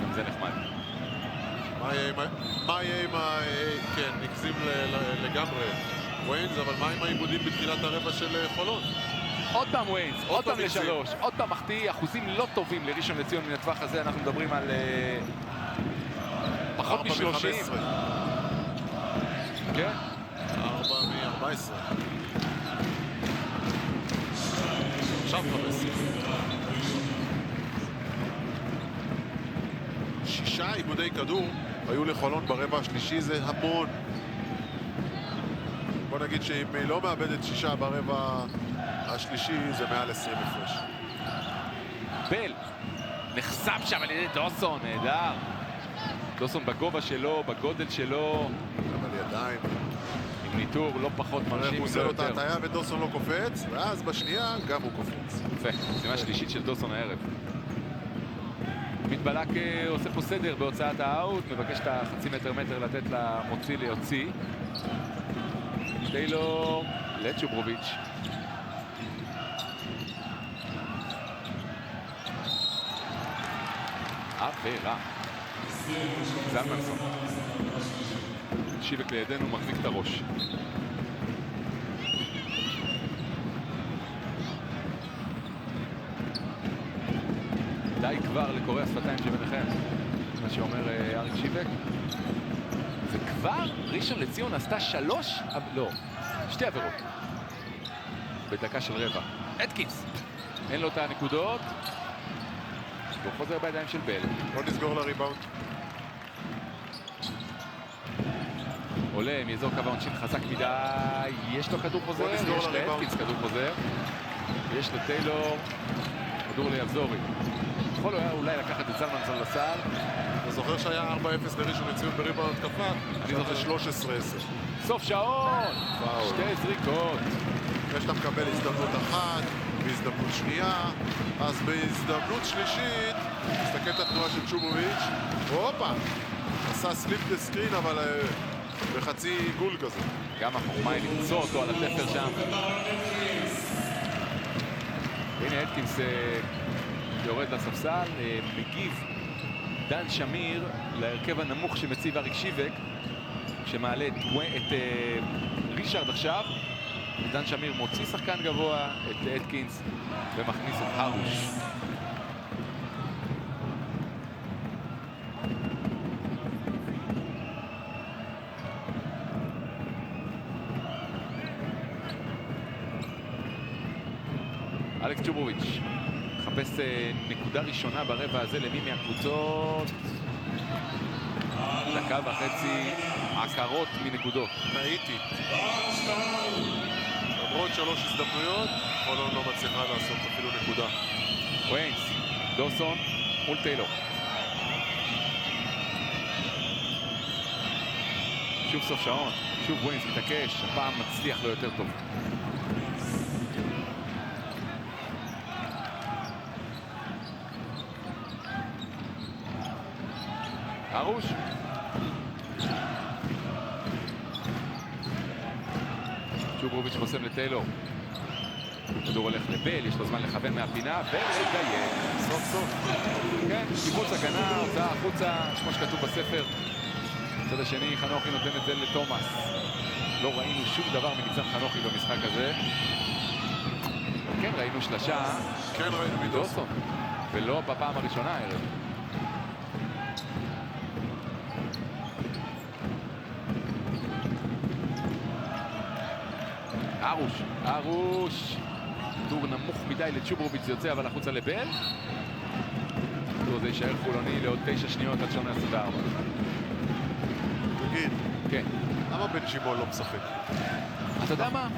גם זה נחמד. מה יהיה עם כן, נגזים לגמרי וויינס, אבל מה עם העיבודים בתחילת הרבע של חולון? עוד פעם וויינס, עוד פעם לשלוש, עוד פעם מחטיא, אחוזים לא טובים לראשון לציון מן הטווח הזה, אנחנו מדברים על פחות מ-30. כן? 4 מ-14. עכשיו 15. 6 עיבודי כדור היו לחולון ברבע השלישי, זה המון. בוא נגיד שאם היא לא מאבדת 6 ברבע השלישי, זה מעל 20 הפרש. בל נחסם שם על ידי דוסון, נהדר. דוסון בגובה שלו, בגודל שלו. אבל ידיים. עם ניטור לא פחות מרשים. הוא עושה לו את ההטיה ודוסון לא קופץ, ואז בשנייה גם הוא קופץ. יפה, משימה שלישית של דוסון הערב. מתבלק עושה פה סדר בהוצאת האוט, מבקש את החצי מטר לתת למוציא ליוציא. טיילור לצ'וברוביץ'. עבירה. זלמנסון. שיבק לידינו, מחזיק את הראש. די כבר לקורא השפתיים שביניכם, מה שאומר אריק שיבק. וכבר ראשון לציון עשתה שתי עבירות בדקה של רבע. אטקינס, אין לו את הנקודות, הוא חוזר בידיים של בל. לא נסגור לריבאונד. עולה מאזור קו העונשין חזק מדי, יש לו כדור חוזר, יש לאטקינס כדור חוזר, יש לטיילור כדור ליבזורי. יכול היה אולי לקחת את זלמנסון לסל. אתה זוכר שהיה 4-0 לראשון לציון בריבאונד התקפה? אני זוכר 13-10. סוף שעון! שתי זריקות. אחרי שאתה מקבל הזדמנות אחת והזדמנות שנייה, אז בהזדמנות שלישית תסתכל את התנועה של צ'ובוביץ'. הופה! עשה סליפ לסקרין, אבל בחצי עיגול כזה. גם החוכמה היא למצוא אותו על התפר שם. הנה אטקינס יורד לספסל, מגיב דן שמיר להרכב הנמוך שמציב אריק שיבק, שמעלה את רישארד עכשיו. דן שמיר מוציא שחקן גבוה, את אטקינס, ומכניס את הרוש. אלכס צ'ובוביץ' מחפש נקודה ראשונה ברבע הזה למי מהקבוצות. דקה וחצי עקרות מנקודות. טעיתי. למרות 3 הזדמנויות, חולון לא מצליחה לעשות אפילו נקודה. וויינס, דוסון מול טיילור. שוב סוף שעון, שוב וויינס מתעקש, הפעם מצליח לו יותר טוב. הרוש. צ'וברוביץ' חוסם לטיילור. כדור הולך לבל, יש לו זמן לכוון מהפינה ולגייס. סוף סוף. כן, קיבוץ הגנה, הוצאה החוצה, כמו שכתוב בספר. בצד השני חנוכי נותן את זה לתומאס. לא ראינו שום דבר מניצן חנוכי במשחק הזה. כן, ראינו שלשה. כן, ראינו מדוסון. ולא בפעם הראשונה הערב. ארוש, כדור נמוך מדי לצ'וברוביץ', זה יוצא אבל החוצה לבל. כדור זה יישאר חולוני לעוד 9 שניות עד שנה 24. תגיד, כן. למה בן שימול לא משחק? אתה יודע מה?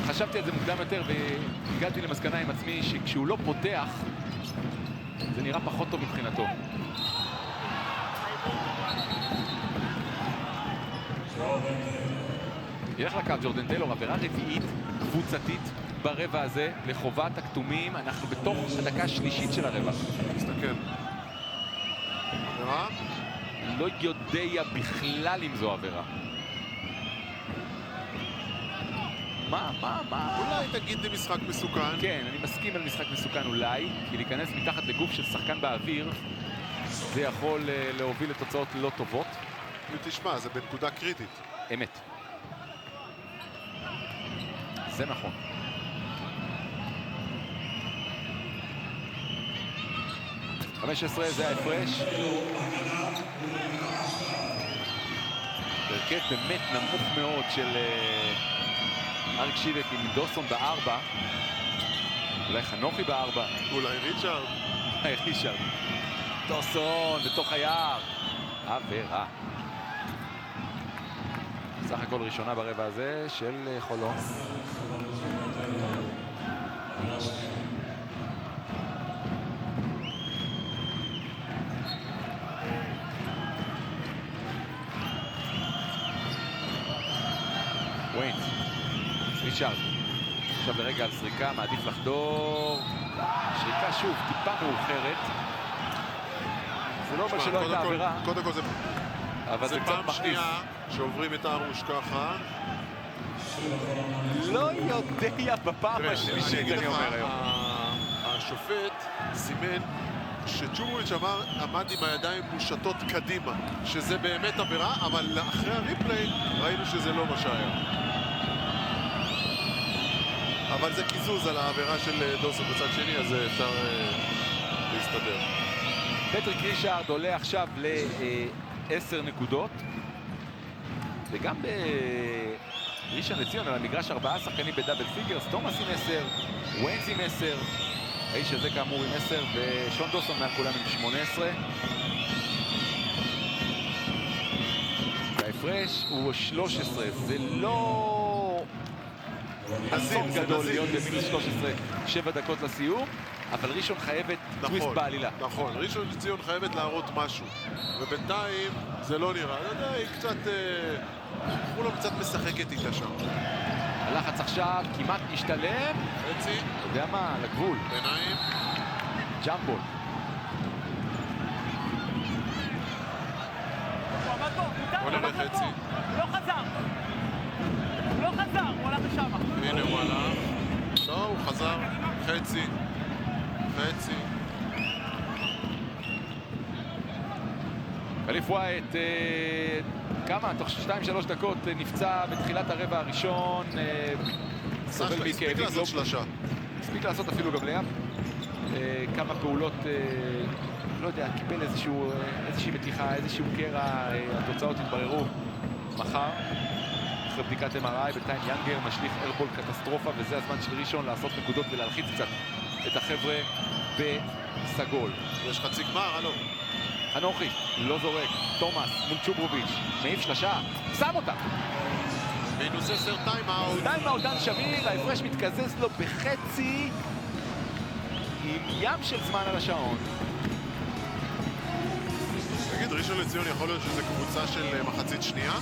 חשבתי על זה מוקדם יותר והגעתי למסקנה עם עצמי שכשהוא לא פותח זה נראה פחות טוב מבחינתו. ילך לקו ג'ורדן טיילור, עבירה רביעית קבוצתית ברבע הזה לחובת הכתומים. אנחנו בתוך הדקה השלישית של הרבע. תסתכל. עבירה? לא יודע בכלל אם זו עבירה. מה? אולי תגיד לי משחק מסוכן. כן, אני מסכים על משחק מסוכן אולי, כי להיכנס מתחת לגוף של שחקן באוויר זה יכול להוביל לתוצאות לא טובות. ותשמע, זה בנקודה קריטית. אמת. זה נכון. זה ההפרש. הרכב באמת נמוך מאוד של אריק שיבק עם דוסון ב4. אולי חנוכי ב4. אולי ריצ'ארד. דוסון בתוך היער. עבירה. סך הכל ראשונה ברבע הזה של חולון. וויינס, ריצ'ארד. עכשיו לרגע על זריקה, מעדיף לחדור. שריקה שוב, טיפה מאוחרת. זה לא אומר שלא הייתה עבירה. קודם כל אבל זה פעם שנייה שעוברים את הרוש ככה. לא יודע בפעם השלישית, אני אומר היום. השופט סימן שצ'ובוביץ' עמד עם הידיים מושטות קדימה, שזה באמת עבירה, אבל אחרי הריפליי ראינו שזה לא מה שהיה. אבל זה קיזוז על העבירה של דוסון בצד שני, אז אפשר להסתדר. פטריק רישארד עולה עכשיו ל-10 נקודות, וגם בראשון לציון על המגרש 4 שחקנים בדאבל פיגרס, תומאס עם 10, וויינס עם 10, האיש הזה כאמור עם 10, ושון דוסון מעל כולם עם 18. וההפרש הוא 13, זה לא אסון גדול להיות במינוס 13, 7 דקות לסיום, אבל ראשון חייבת טוויסט בעלילה. נכון, ראשון לציון חייבת להראות משהו, ובינתיים זה לא נראה, היא קצת, כולם קצת משחקת איתה שם. הלחץ עכשיו כמעט משתלם. חצי. אתה יודע מה, לגבול. ביניים. ג'מבול. עולה לחצי. לא חזר. הוא הלך לשם. הנה הוא הלך. לא, הוא חזר. חצי. קליף ווייט, כמה? תוך 2-3 דקות נפצע בתחילת הרבע הראשון. הספיק לעשות שלושה. הספיק לעשות אפילו גם ליאם. כמה פעולות, לא יודע, קיבל איזושהי מתיחה, איזשהו קרע, התוצאות התבררו מחר. אחרי בדיקת MRI, בינתיים ינגר משליך ארבול קטסטרופה, וזה הזמן של ראשון לעשות נקודות ולהלחיץ קצת את החבר'ה בסגול. יש חצי גמר, הלו. חנוכי, לא זורק, תומאס מול צ'וברוביץ', מעיף שלשה, שם אותה. מינוס 10 טיימאוט. טיימאוט דן שמיר, ההפרש מתקזז לו בחצי עם ים של זמן על השעון. תגיד, ראשון לציון יכול להיות שזה קבוצה של מחצית שנייה?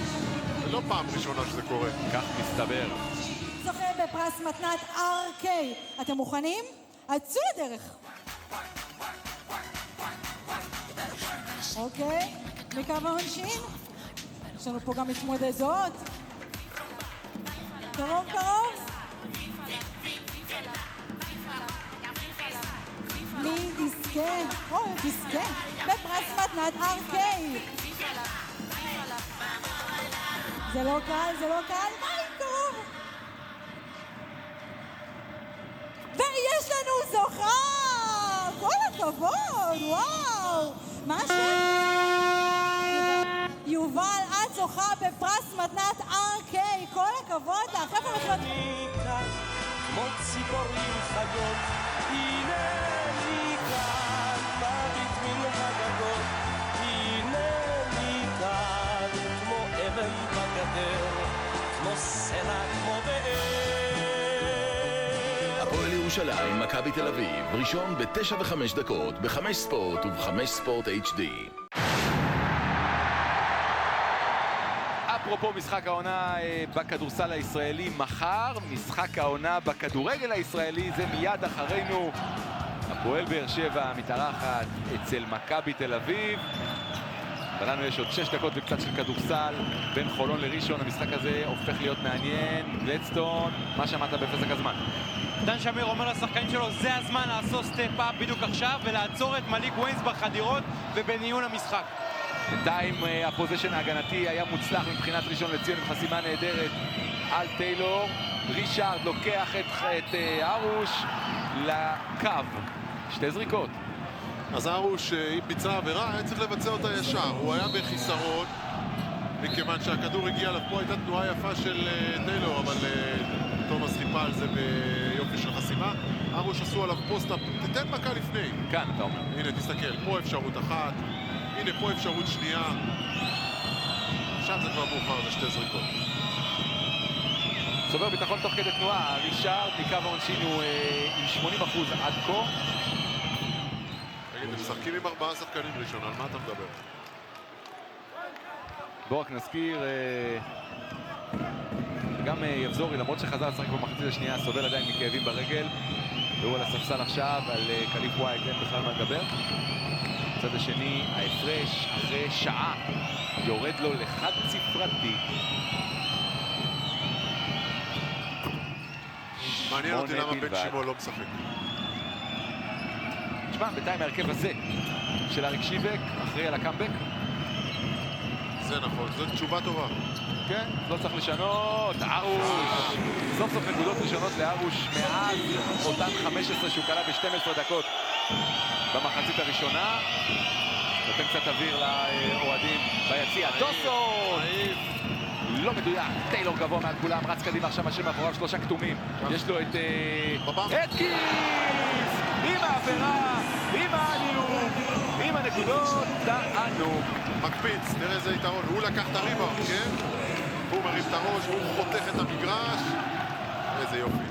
זה לא פעם ראשונה שזה קורה. כך מסתבר. זוכה בפרס מתנת RK. אתם מוכנים? עצו לדרך. אוקיי, מקו העונשין. יש לנו פה גם מתמודדות. קרוב. מי תזכה בפרס מתנת RK. זה לא קל, קרוב. ויש לנו זוכה! כל הכבוד, וואו! מה יובל, את זוכה בפרס מתנת RK, כל הכבוד לך. איפה מתנות? כמו ציפורים חגות, הנני כאן, מביט מן הגגות, הנני כאן, כמו אבן בגדר, כמו סלע, כמו באר. הפועל ירושלים, מכבי תל אביב, ראשון ב-9:05 דקות, ב-5 ספורט וב-5 ספורט HD. אפרופו משחק העונה בכדורסל הישראלי, מחר משחק העונה בכדורגל הישראלי, זה מיד אחרינו. הפועל באר שבע מתארחת אצל מכבי תל אביב, ולנו יש עוד 6 דקות וקצת של כדורסל בין חולון לראשון. המשחק הזה הופך להיות מעניין. גלדסטון, מה שמעת בפסק הזמן? דן שמיר אומר לשחקנים שלו, זה הזמן לעשות סטפ-אפ בדיוק עכשיו ולעצור את מליק וויינס בחדירות ובניהול המשחק. בינתיים הפוזיישן ההגנתי היה מוצלח מבחינת ראשון לציון עם חסימה נהדרת על טיילור. רישארד לוקח את ארוש לקו. 2 זריקות. אז ארוש, אם ביצע עבירה, היה צריך לבצע אותה ישר. הוא היה בחיסרון, מכיוון שהכדור הגיע לפה, הייתה תנועה יפה של טיילור, אבל תומאס חיפה על זה ביופי של חסימה. ארוש עשו עליו פוסט-אפ, תתן מכה לפני. כאן אתה אומר. הנה, תסתכל, פה אפשרות אחת, הנה פה אפשרות שנייה. עכשיו זה כבר מאוחר, זה 2 זריקות. צובר ביטחון תוך כדי תנועה, רישארד מקו העונשין הוא עם 80% עד כה. תגיד, הם משחקים עם 4 שחקנים ראשון, על מה אתה מדבר? בואו רק נזכיר, גם יבזורי, למרות שחזר לשחק במחצית השנייה, סובל עדיין מכאבים ברגל, והוא על הספסל עכשיו, על קליף ווייט, אין בכלל מה לדבר. בצד השני, ההפרש אחרי שעה יורד לו לחד ספרתי. מעניין אותי למה בן שימול לא משחק. תשמע, בינתיים ההרכב הזה של אריק שיבק, אחראי על הקאמבק. זה נכון, זו תשובה טובה. כן, לא צריך לשנות, ארוש. סוף סוף נקודות ראשונות לארוש מאז אותן 15 שהוא קלה ב-12 דקות במחצית הראשונה. נותן קצת אוויר לאוהדים ביציע. דוסון! לא מדויק, טיילור גבוה מעל כולם, רץ קדימה עכשיו משאיר מאחוריו 3 כתומים. יש לו את אטקינס! עם העבירה, עם העניוק, עם הנקודות, תענוג. מקפיץ, נראה איזה יתרון. הוא לקח את הריבה, כן? הוא מרים את הראש, הוא חותך את המגרש. איזה יופי.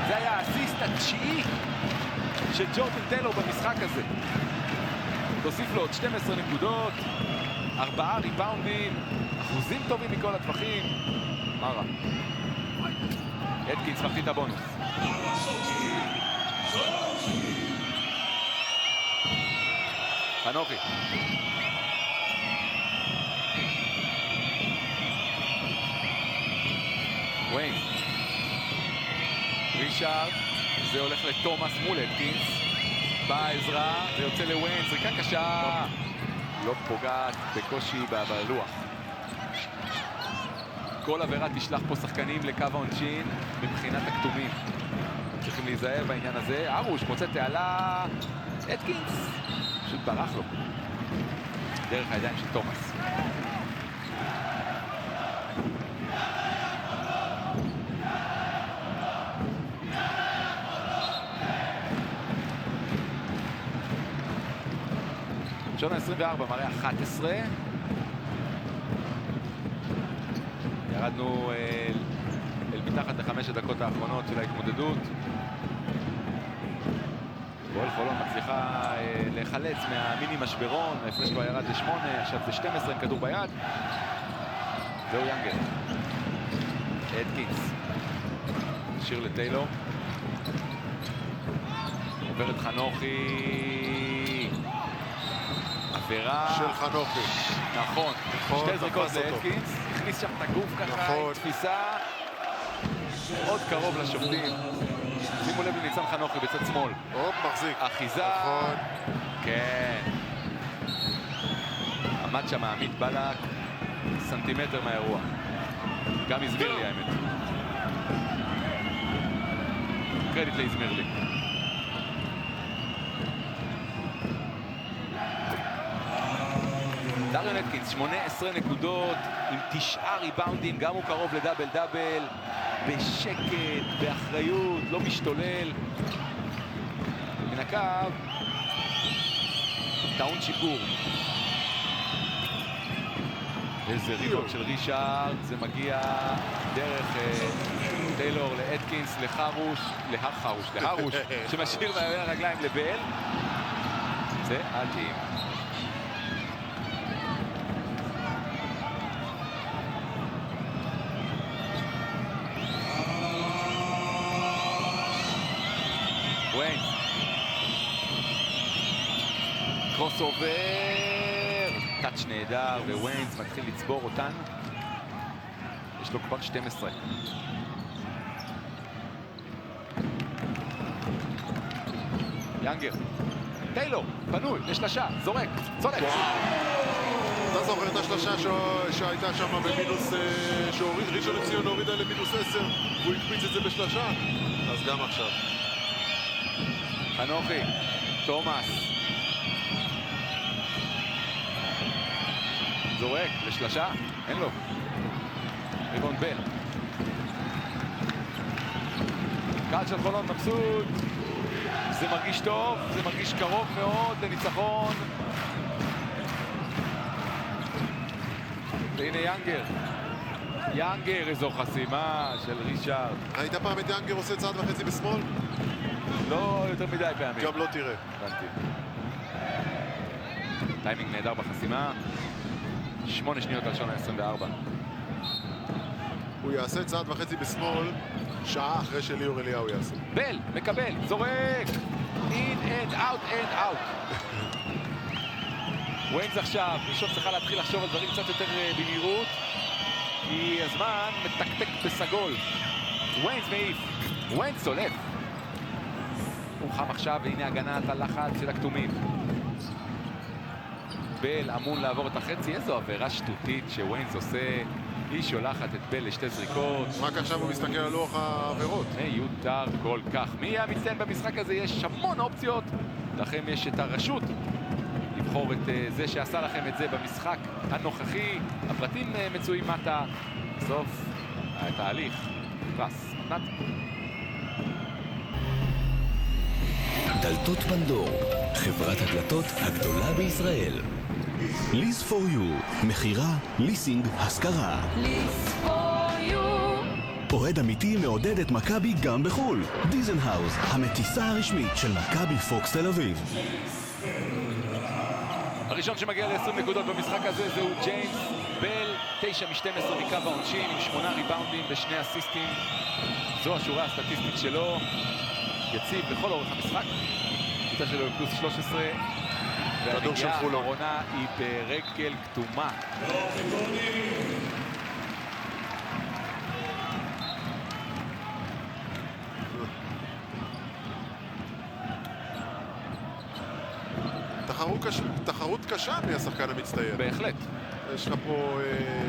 זה היה האסיסט התשיעי של ג'ורדן טיילור במשחק הזה. תוסיף לו עוד 12 נקודות, 4 ריבאונדים, אחוזים טובים מכל הטווחים. מה רע? אטקינס מחטיא את הבונוס. חנוכי. וויין. רישארד. זה הולך לתומאס מול אטקינס. באה עזרה, זה יוצא לוויין. זריקה קשה. לא פוגעת בקושי בלוח. כל עבירה תשלח פה שחקנים לקו העונשין מבחינת הכתומים. צריכים להיזהר בעניין הזה. ארוש מוצא תעלה. אטקינס פשוט ברח לו דרך הידיים של תומאס. שונה 24 מראה 11. ירדנו אל מתחת ל5 הדקות האחרונות של ההתמודדות. הפועל חולון מצליחה להיחלץ מהמיני משברון, ההפרש כבר ירד ל8, עכשיו זה 12 עם כדור ביד. זהו יאנגר. אטקינס. שיר לטיילור. עובר את חנוכי. עבירה. של חנוכי. נכון. שתי זריקות לאטקינס. הכניס שם את הגוף ככה, עם תפיסה. עוד קרוב לשופטים. שימו לב לניצן חנוכי בצד שמאל. הופ, מחזיק. אחיזה. נכון. כן. עמד שם עמית בלק סנטימטר מהאירוע. גם הסביר לי האמת. קרדיט להסביר לי. דריון אטקינס, 18 נקודות עם 9 ריבאונדים, גם הוא קרוב לדאבל דאבל. בשקט, באחריות, לא משתולל. מן הקו, טעון שיפור. איזה ריבאונד של רישארד, זה מגיע דרך טיילור לאטקינס, להרוש, שמשאיר מהיום הרגליים לבל. זה עדים. וויין. קרוס אובר. טאץ' נהדר, וויינס מתחיל לצבור אותן. יש לו כבר 12. יאנגר. טיילור, פנוי, לשלשה, זורק, צודק. אתה זוכר את השלשה שהייתה שם במינוס, ראשון לציון הורידה למינוס 10, והוא הקפיץ את זה בשלשה? אז גם עכשיו. חנוכי, תומאס. זורק, לשלשה, אין לו. ריבון בל. קהל של חולון מבסוט. זה מרגיש טוב, זה מרגיש קרוב מאוד לניצחון. והנה יאנגר. יאנגר, איזו חסימה של רישארד. היית פעם את יאנגר עושה צעד וחצי בשמאל? לא יותר מדי פעמים. גם לא תראה. הבנתי. טיימינג נהדר בחסימה. 8 שניות על שונה 24. הוא יעשה צעד וחצי בשמאל, שעה אחרי שליאור אליהו יעשה. בל, מקבל, זורק! אין, אין, אאוט, אין, אאוט. וויינס עכשיו, ראשון צריכה להתחיל לחשוב על דברים קצת יותר במהירות. כי הזמן מתקתק בסגול. וויינס מעיף, וויינס צולף. הוא חם עכשיו, והנה הגנת הלחץ של הכתומים. בל אמון לעבור את החצי, איזו עבירה שטותית שוויינס עושה. היא שולחת את בל לשתי זריקות. רק עכשיו הוא מסתכל על לוח העבירות. מיותר כל כך. מי יהיה המצטיין במשחק הזה? יש המון אופציות. לכם יש את הרשות לבחור את זה שעשה לכם את זה במשחק הנוכחי. הפרטים מצויים מטה. בסוף התהליך. פרס. נת. דלתות פנדור, חברת הדלתות הגדולה בישראל. ליס פור יו, מחירה, ליסינג, השכרה. ליס פור יו. אוהד אמיתי מעודד את מכבי גם בחול. דיזנהאוז, המטיסה הרשמית של מכבי פוקס תל אביב. הראשון שמגיע ל-20 נקודות במשחק הזה זהו ג'יימס בל, 9 מ-12 מקו העונשין עם 8 ריבאונדים ו2 אסיסטים. זו השורה הסטטיסטית שלו. יציב בכל אורך המשחק. קבוצה שלו פלוס 13. והנגיעה האחרונה היא ברגל כתומה. תחרות קשה מהשחקן המצטיין. בהחלט. יש לך פה...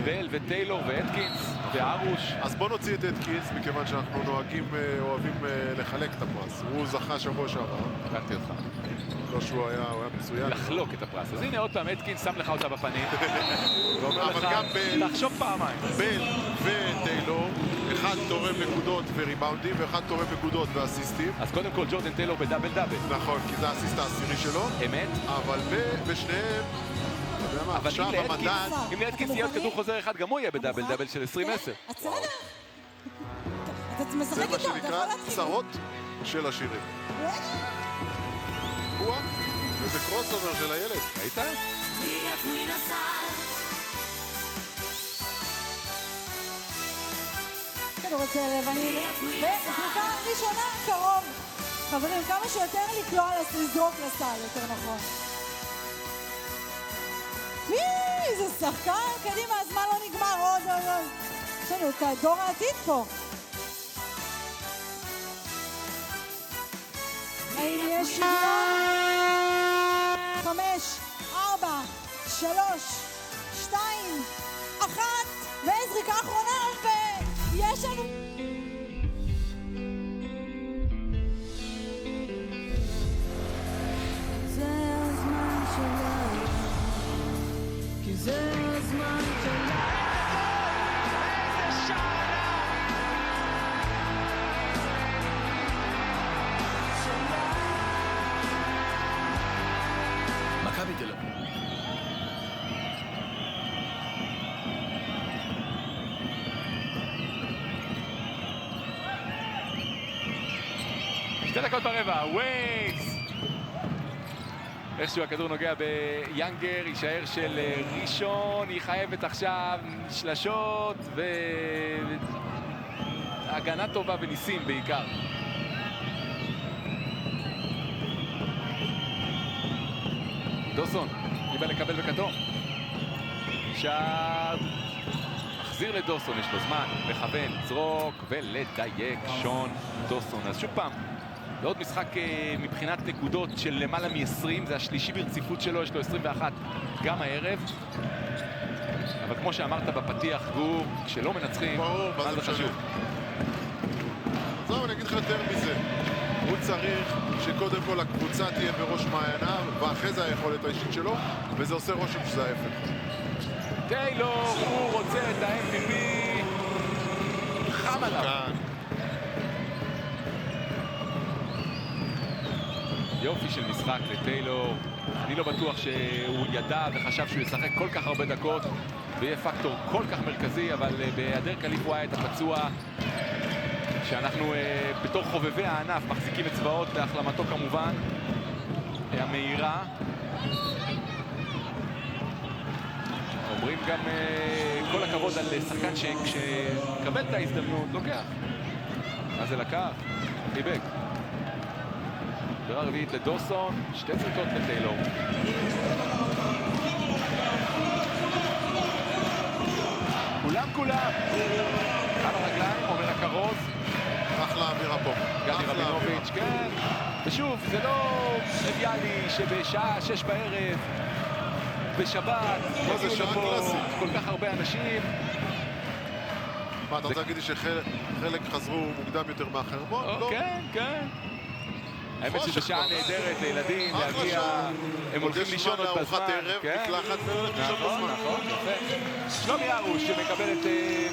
בל וטיילור ואטקינס וארוש. אז בוא נוציא את אטקינס, מכיוון שאנחנו אוהבים לחלק את הפרס. הוא זכה שבוע שעבר. לקחתי אותך. לא שהוא היה מצוין. לחלוק את הפרס. אז הנה עוד פעם, אטקינס שם לך אותה בפנים. ואומר לך, תחשוב פעמיים. בל וטיילור, אחד תורם נקודות וריבאונדים, ואחד תורם נקודות ואסיסטים. אז קודם כל ג'ורדן טיילור בדאבל דאבל. נכון, כי זה האסיסט העשירי שלו. אמת. אבל בשניהם, אתה יודע מה, עכשיו המדד... אם לאטקינס יהיה עוד כדור חוזר אחד, גם הוא יהיה בדאבל דאבל של 20-10. בסדר. אתה משחק איתו, זה מה שנקרא צרות של השירים. וואה, איזה קרוס אובר של הילד. ראית? כדורגל לבנים, וזריקה ראשונה קרוב. חברים, כמה שיותר לקלוע לזרוק לסל, יותר נכון. איזה שחקן, קדימה, הזמן לא נגמר, עוד. יש לנו את דור העתיד פה. האם יש שוויון? 5, 4, 3, 2, 1, וזריקה אחרונה, ויש לנו... זה הזמן שלנו, כי זה הזמן שלנו. איזה שעה! מכבי תל אביב. שתי דקות ברבע, וויינס! איכשהו הכדור נוגע ביאנגר, יישאר של ראשון, היא חייבת עכשיו שלשות והגנה טובה וניסים בעיקר. דוסון, קיבל לקבל בכתום. שער, מחזיר לדוסון, יש לו זמן, מכוון, זרוק ולדייק שון דוסון. אז שוב פעם, זה עוד משחק מבחינת נקודות של למעלה מ-20, זה השלישי ברציפות שלו, יש לו 21 גם הערב. אבל כמו שאמרת בפתיח, גור, כשלא מנצחים, מה זה חשוב? זהו, אני אגיד לך יותר מזה. הוא צריך שקודם כל הקבוצה תהיה בראש מעייניו, ואחרי זה היכולת האישית שלו, וזה עושה רושם שזה ההפך. טיילור, הוא רוצה את ה-MVP, חם עליו. יופי של משחק לטיילור. אני לא בטוח שהוא ידע וחשב שהוא ישחק כל כך הרבה דקות ויהיה פקטור כל כך מרכזי, אבל בהיעדר קליף ווייט הפצוע, שאנחנו בתור חובבי הענף מחזיקים אצבעות להחלמתו כמובן המהירה. אומרים גם כל הכבוד על שחקן שכשקבל את ההזדמנות לוקח. מה זה לקח? חיבק. דרה רביעית לדוסון, שתי זריקות לטיילור. כולם גם כולם. על הרגליים, אומר הכרוז. אחלה אווירה פה. גדי רבינוביץ', כן. ושוב, זה לא טריוויאלי שבשעה 6 בערב, בשבת, יגיעו לפה כל כך הרבה אנשים. מה, אתה רוצה להגיד לי שחלק חזרו מוקדם יותר מאחר? בוא, כן, כן. האמת שזו שעה נהדרת לילדים, להגיע, הם הולכים לישון עוד בזמן. לארוחת ערב, מקלחת והולך לישון בזמן. נכון, יפה. שלומי ארוש שמקבל את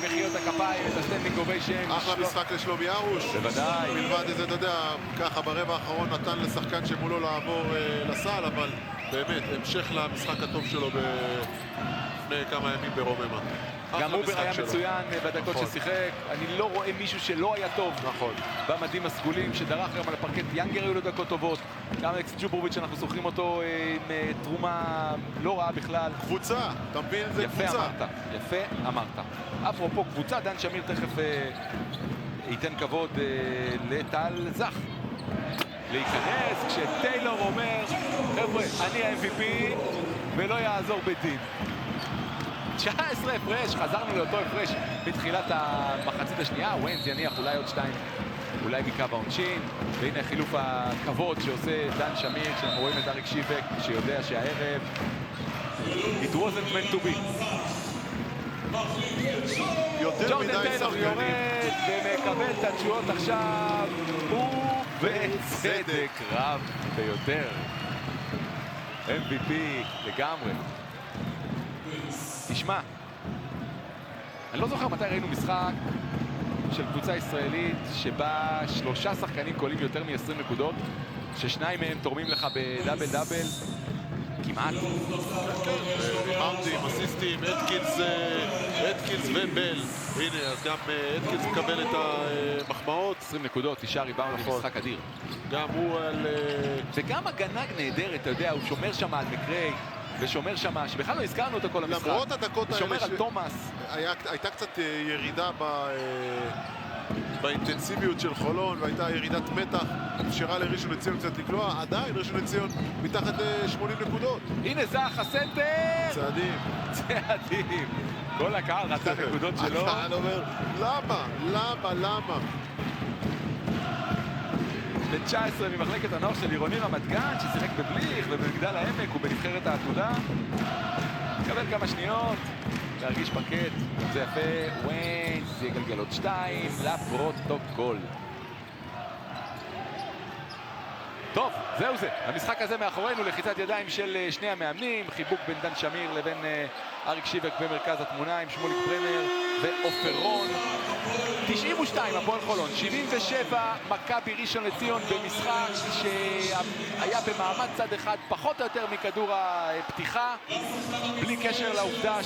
מחיאות הכפיים, את הסטנדינג אוביישן. אחלה משחק לשלומי ארוש. בוודאי. מלבד איזה, אתה יודע, ככה ברבע האחרון נתן לשחקן שמולו לעבור לסל, אבל באמת, המשך למשחק הטוב שלו לפני כמה ימים ברוממה. גם אובר היה מצוין בדקות ששיחק. אני לא רואה מישהו שלא היה טוב במדים הסגולים, שדרך גם על הפרקט. יאנגר היו לו דקות טובות. גם אלכס ג'וברוביץ' אנחנו זוכרים אותו עם תרומה לא רעה בכלל. קבוצה, אתה מבין? זה קבוצה. יפה אמרת, יפה אמרת. אפרופו קבוצה, דן שמיר תכף ייתן כבוד לטל זך להיכנס, כשטיילור אומר, חבר'ה, אני ה-MVP ולא יעזור בדין. 19 הפרש, חזרנו לאותו הפרש בתחילת המחצית השנייה. וויינס יניח אולי עוד 2, אולי מקו העונשין, והנה חילוף הכבוד שעושה דן שמיר, כשאנחנו רואים את אריק שיבק שיודע שהערב it wasn't meant to be. ג'ורדן טיילור יורד ומקבל את התשואות עכשיו, ובצדק רב ביותר. MVP לגמרי. תשמע, אני לא זוכר מתי ראינו משחק של קבוצה ישראלית שבה 3 שחקנים קולים יותר מ-20 נקודות, ששניים מהם תורמים לך בדאבל דאבל כמעט. ריבאונדים, אסיסטים, אטקינס ובל. הנה, אז גם אטקינס מקבל את המחמאות. 20 נקודות, 9 ריבאונדים, משחק אדיר. גם הוא על... וגם הגנה נהדרת, אתה יודע, הוא שומר שם על מקריי. ושומר שמה, שבכלל לא הזכרנו אותו כל המשחק. למרות הדקות האלה שומר על תומאס. הייתה קצת ירידה באינטנסיביות של חולון, והייתה ירידת מתח, אפשרה לראשון לציון קצת לקלוע, עדיין ראשון לציון מתחת 80 נקודות. הנה זך, הסנטר! צעדים. כל הקהל רצה נקודות שלו. הקהל אומר, למה? בן 19 ממחלקת הנוער של עירוני רמת גן, ששיחק בבליך ובמגדל העמק ובנבחרת העתודה. מקבל כמה שניות, להרגיש פקט, זה יפה, וויינס, יגלגל עוד 2, לפרוטוקול. טוב, זהו זה. המשחק הזה מאחורינו, לחיצת ידיים של שני המאמנים, חיבוק בין דן שמיר לבין אריק שיבק במרכז התמונה עם שמוליק ברנר ועופר רון. 92 הפועל חולון, 77 מכבי ראשון לציון, במשחק שהיה במעמד צד אחד פחות או יותר מכדור הפתיחה, בלי קשר לעובדה